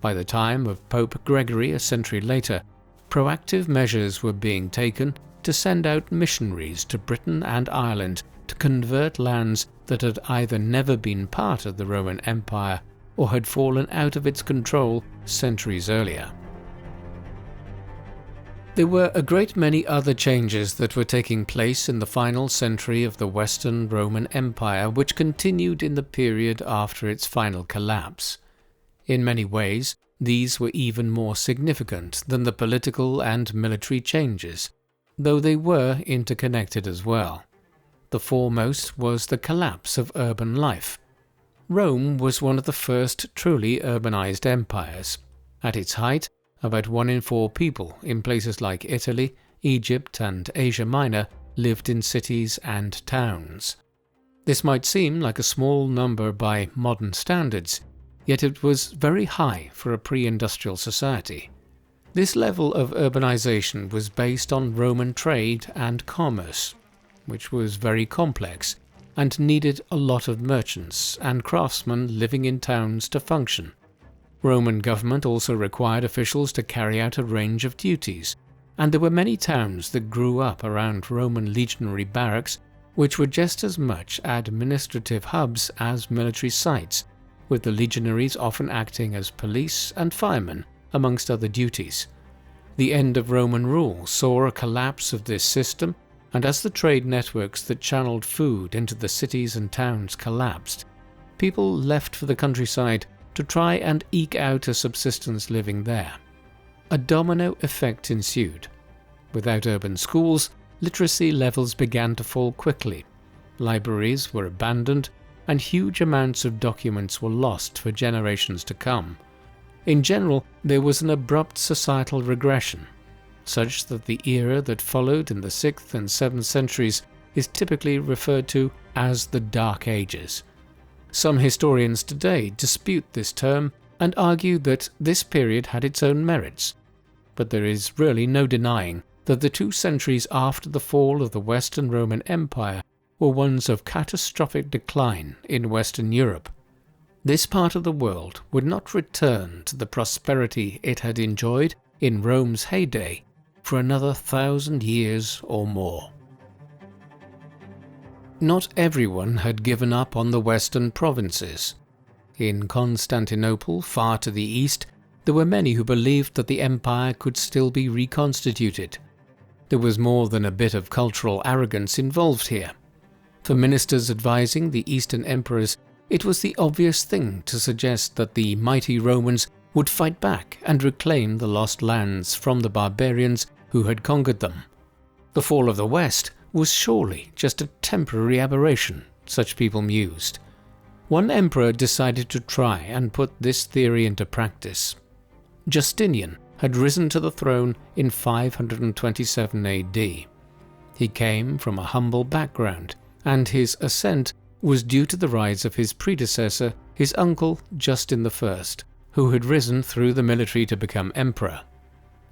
By the time of Pope Gregory a century later, proactive measures were being taken to send out missionaries to Britain and Ireland to convert lands that had either never been part of the Roman Empire or had fallen out of its control centuries earlier. There were a great many other changes that were taking place in the final century of the Western Roman Empire, which continued in the period after its final collapse. In many ways, these were even more significant than the political and military changes, though they were interconnected as well. The foremost was the collapse of urban life. Rome was one of the first truly urbanized empires. At its height, about 1 in 4 people in places like Italy, Egypt, and Asia Minor lived in cities and towns. This might seem like a small number by modern standards, yet it was very high for a pre-industrial society. This level of urbanization was based on Roman trade and commerce, which was very complex and needed a lot of merchants and craftsmen living in towns to function. Roman government also required officials to carry out a range of duties, and there were many towns that grew up around Roman legionary barracks, which were just as much administrative hubs as military sites, with the legionaries often acting as police and firemen, amongst other duties. The end of Roman rule saw a collapse of this system, and as the trade networks that channeled food into the cities and towns collapsed, people left for the countryside to try and eke out a subsistence living there. A domino effect ensued. Without urban schools, literacy levels began to fall quickly. Libraries were abandoned, and huge amounts of documents were lost for generations to come. In general, there was an abrupt societal regression, such that the era that followed in the 6th and 7th centuries is typically referred to as the Dark Ages. Some historians today dispute this term and argue that this period had its own merits, but there is really no denying that the 2 centuries after the fall of the Western Roman Empire were ones of catastrophic decline in Western Europe. This part of the world would not return to the prosperity it had enjoyed in Rome's heyday for another 1,000 years or more. Not everyone had given up on the western provinces. In Constantinople, far to the east, there were many who believed that the empire could still be reconstituted. There was more than a bit of cultural arrogance involved here. For ministers advising the Eastern emperors, it was the obvious thing to suggest that the mighty Romans would fight back and reclaim the lost lands from the barbarians who had conquered them. The fall of the West was surely just a temporary aberration, such people mused. One emperor decided to try and put this theory into practice. Justinian had risen to the throne in 527 AD. He came from a humble background, and his ascent was due to the rise of his predecessor, his uncle Justin I, who had risen through the military to become emperor.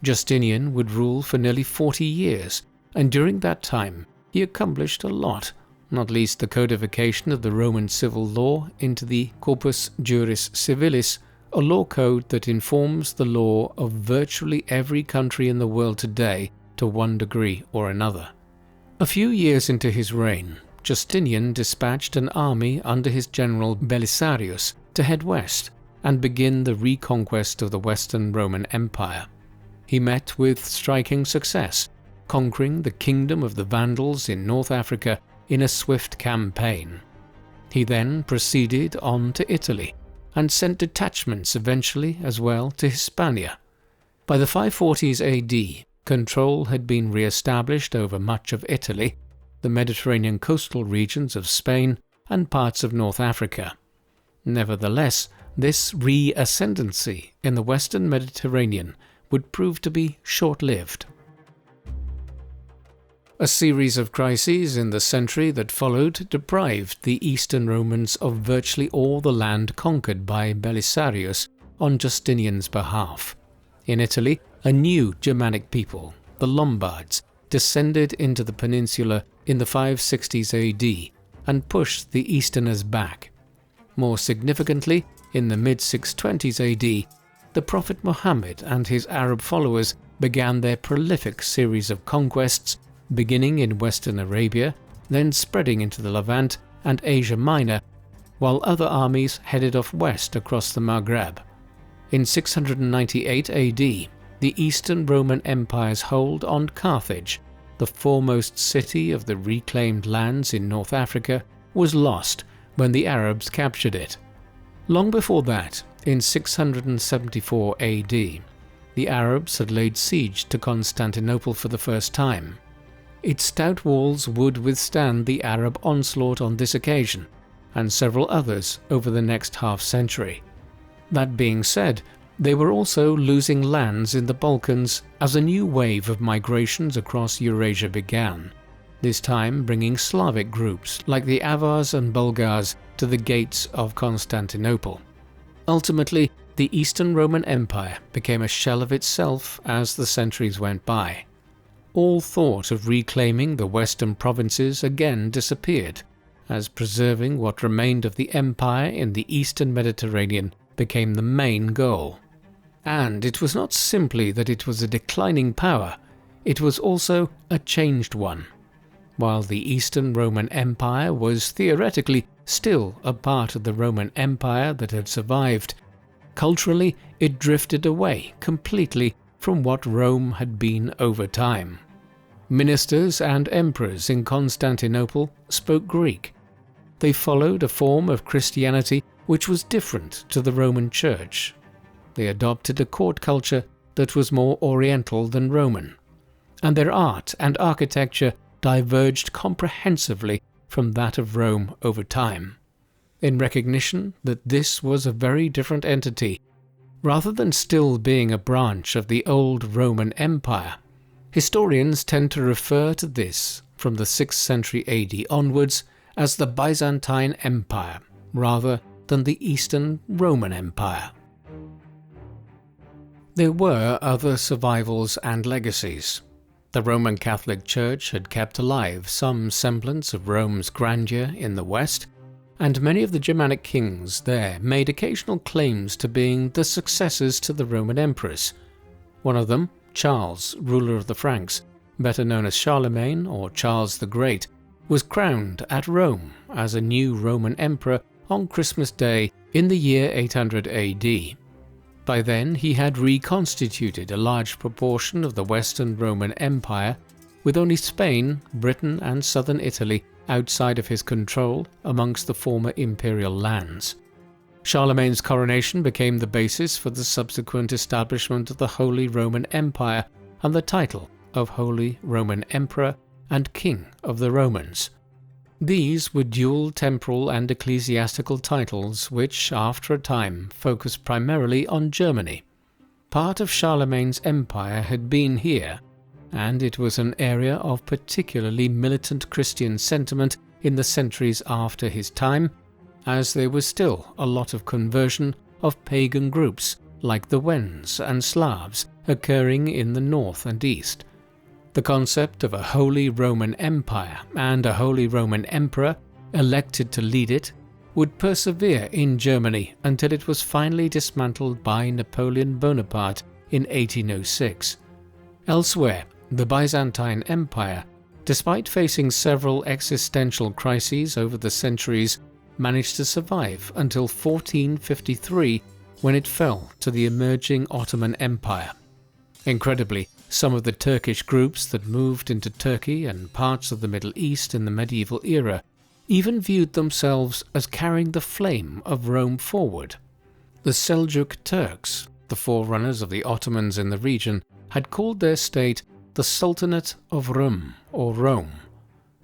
Justinian would rule for nearly 40 years, and during that time he accomplished a lot, not least the codification of the Roman civil law into the Corpus Juris Civilis, a law code that informs the law of virtually every country in the world today to one degree or another. A few years into his reign, Justinian dispatched an army under his general Belisarius to head west and begin the reconquest of the Western Roman Empire. He met with striking success, conquering the kingdom of the Vandals in North Africa in a swift campaign. He then proceeded on to Italy and sent detachments eventually as well to Hispania. By the 540s AD, control had been re-established over much of Italy, the Mediterranean coastal regions of Spain, and parts of North Africa. Nevertheless, this re-ascendancy in the Western Mediterranean would prove to be short-lived. A series of crises in the century that followed deprived the Eastern Romans of virtually all the land conquered by Belisarius on Justinian's behalf. In Italy, a new Germanic people, the Lombards, descended into the peninsula in the 560s AD and pushed the Easterners back. More significantly, in the mid-620s AD, the Prophet Muhammad and his Arab followers began their prolific series of conquests, beginning in Western Arabia, then spreading into the Levant and Asia Minor, while other armies headed off west across the Maghreb. In 698 AD, the Eastern Roman Empire's hold on Carthage, the foremost city of the reclaimed lands in North Africa, was lost when the Arabs captured it. Long before that, in 674 AD, the Arabs had laid siege to Constantinople for the first time. Its stout walls would withstand the Arab onslaught on this occasion, and several others over the next half-century. That being said, they were also losing lands in the Balkans as a new wave of migrations across Eurasia began, this time bringing Slavic groups like the Avars and Bulgars to the gates of Constantinople. Ultimately, the Eastern Roman Empire became a shell of itself as the centuries went by. All thought of reclaiming the western provinces again disappeared, as preserving what remained of the empire in the eastern Mediterranean became the main goal. And it was not simply that it was a declining power, it was also a changed one. While the Eastern Roman Empire was theoretically still a part of the Roman Empire that had survived, culturally it drifted away completely from what Rome had been over time. Ministers and emperors in Constantinople spoke Greek. They followed a form of Christianity which was different to the Roman Church. They adopted a court culture that was more Oriental than Roman, and their art and architecture diverged comprehensively from that of Rome over time. In recognition that this was a very different entity, rather than still being a branch of the old Roman Empire, historians tend to refer to this from the 6th century AD onwards as the Byzantine Empire, rather than the Eastern Roman Empire. There were other survivals and legacies. The Roman Catholic Church had kept alive some semblance of Rome's grandeur in the West, and many of the Germanic kings there made occasional claims to being the successors to the Roman emperors. One of them, Charles, ruler of the Franks, better known as Charlemagne or Charles the Great, was crowned at Rome as a new Roman emperor on Christmas Day in the year 800 AD. By then he had reconstituted a large proportion of the Western Roman Empire, with only Spain, Britain and southern Italy outside of his control amongst the former imperial lands. Charlemagne's coronation became the basis for the subsequent establishment of the Holy Roman Empire and the title of Holy Roman Emperor and King of the Romans. These were dual temporal and ecclesiastical titles which, after a time, focused primarily on Germany. Part of Charlemagne's empire had been here, and it was an area of particularly militant Christian sentiment in the centuries after his time, as there was still a lot of conversion of pagan groups like the Wends and Slavs occurring in the north and east. The concept of a Holy Roman Empire and a Holy Roman Emperor elected to lead it would persevere in Germany until it was finally dismantled by Napoleon Bonaparte in 1806. Elsewhere, the Byzantine Empire, despite facing several existential crises over the centuries, managed to survive until 1453, when it fell to the emerging Ottoman Empire. Incredibly, some of the Turkish groups that moved into Turkey and parts of the Middle East in the medieval era even viewed themselves as carrying the flame of Rome forward. The Seljuk Turks, the forerunners of the Ottomans in the region, had called their state the Sultanate of Rum, or Rome.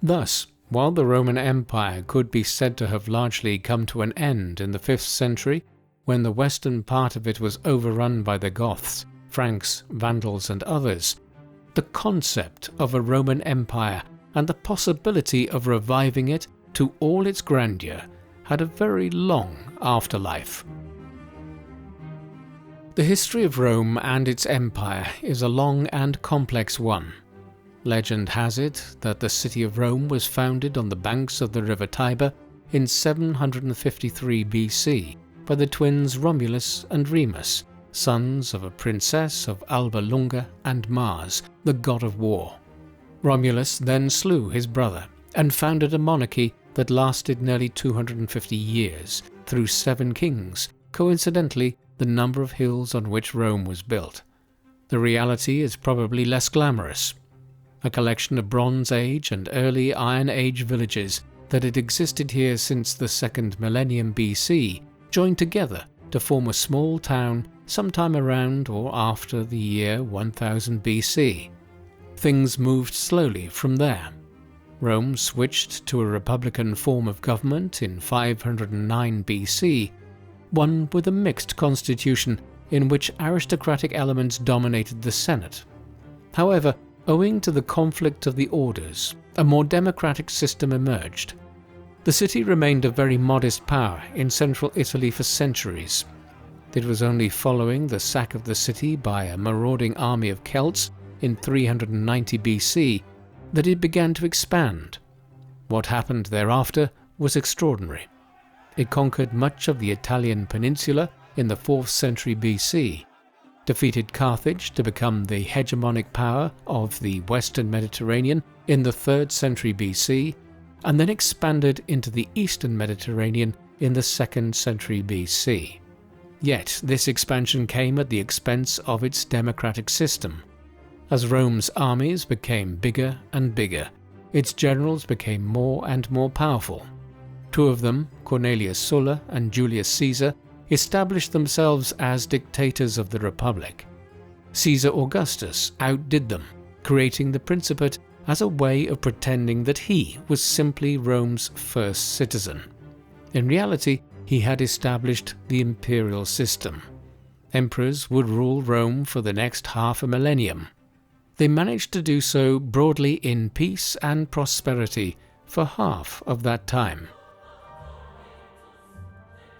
Thus, while the Roman Empire could be said to have largely come to an end in the 5th century, when the western part of it was overrun by the Goths, Franks, Vandals and others, the concept of a Roman Empire and the possibility of reviving it to all its grandeur had a very long afterlife. The history of Rome and its empire is a long and complex one. Legend has it that the city of Rome was founded on the banks of the river Tiber in 753 BC by the twins Romulus and Remus, sons of a princess of Alba Longa and Mars, the god of war. Romulus then slew his brother and founded a monarchy that lasted nearly 250 years, through 7 kings, coincidentally the number of hills on which Rome was built. The reality is probably less glamorous. A collection of Bronze Age and early Iron Age villages that had existed here since the 2nd millennium BC joined together to form a small town sometime around or after the year 1000 BC. Things moved slowly from there. Rome switched to a republican form of government in 509 BC, one with a mixed constitution in which aristocratic elements dominated the Senate. However, owing to the conflict of the orders, a more democratic system emerged. The city remained a very modest power in central Italy for centuries. It was only following the sack of the city by a marauding army of Celts in 390 BC that it began to expand. What happened thereafter was extraordinary. It conquered much of the Italian peninsula in the 4th century BC, defeated Carthage to become the hegemonic power of the Western Mediterranean in the 3rd century BC, and then expanded into the Eastern Mediterranean in the 2nd century BC. Yet this expansion came at the expense of its democratic system. As Rome's armies became bigger and bigger, its generals became more and more powerful. 2 of them, Cornelius Sulla and Julius Caesar, established themselves as dictators of the Republic. Caesar Augustus outdid them, creating the Principate as a way of pretending that he was simply Rome's first citizen. In reality, he had established the imperial system. Emperors would rule Rome for the next half a millennium. They managed to do so broadly in peace and prosperity for half of that time.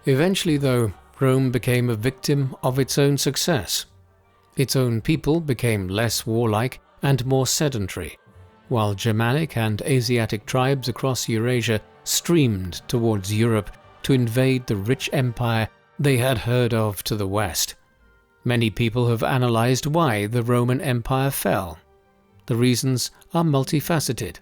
Eventually, though, Rome became a victim of its own success. Its own people became less warlike and more sedentary, while Germanic and Asiatic tribes across Eurasia streamed towards Europe to invade the rich empire they had heard of to the west. Many people have analyzed why the Roman Empire fell. The reasons are multifaceted.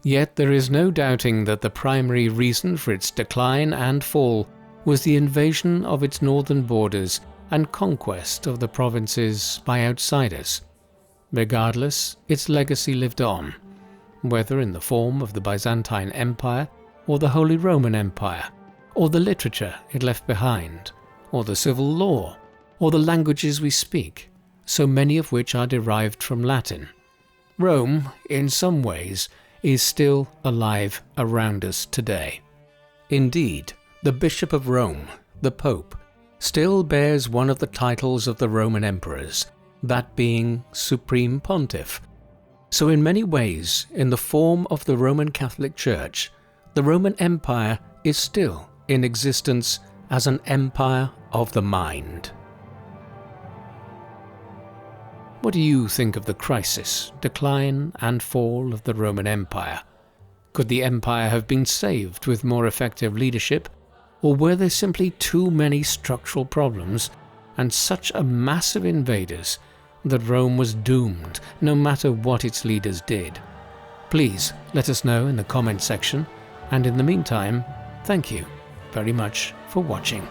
Yet there is no doubting that the primary reason for its decline and fall was the invasion of its northern borders and conquest of the provinces by outsiders. Regardless, its legacy lived on, whether in the form of the Byzantine Empire, or the Holy Roman Empire, or the literature it left behind, or the civil law, or the languages we speak, so many of which are derived from Latin. Rome, in some ways, is still alive around us today. Indeed, the Bishop of Rome, the Pope, still bears one of the titles of the Roman emperors, that being Supreme Pontiff. So in many ways, in the form of the Roman Catholic Church, the Roman Empire is still in existence as an empire of the mind. What do you think of the crisis, decline and fall of the Roman Empire? Could the empire have been saved with more effective leadership, or were there simply too many structural problems and such a massive invaders that Rome was doomed no matter what its leaders did? Please let us know in the comment section, and in the meantime, thank you very much for watching.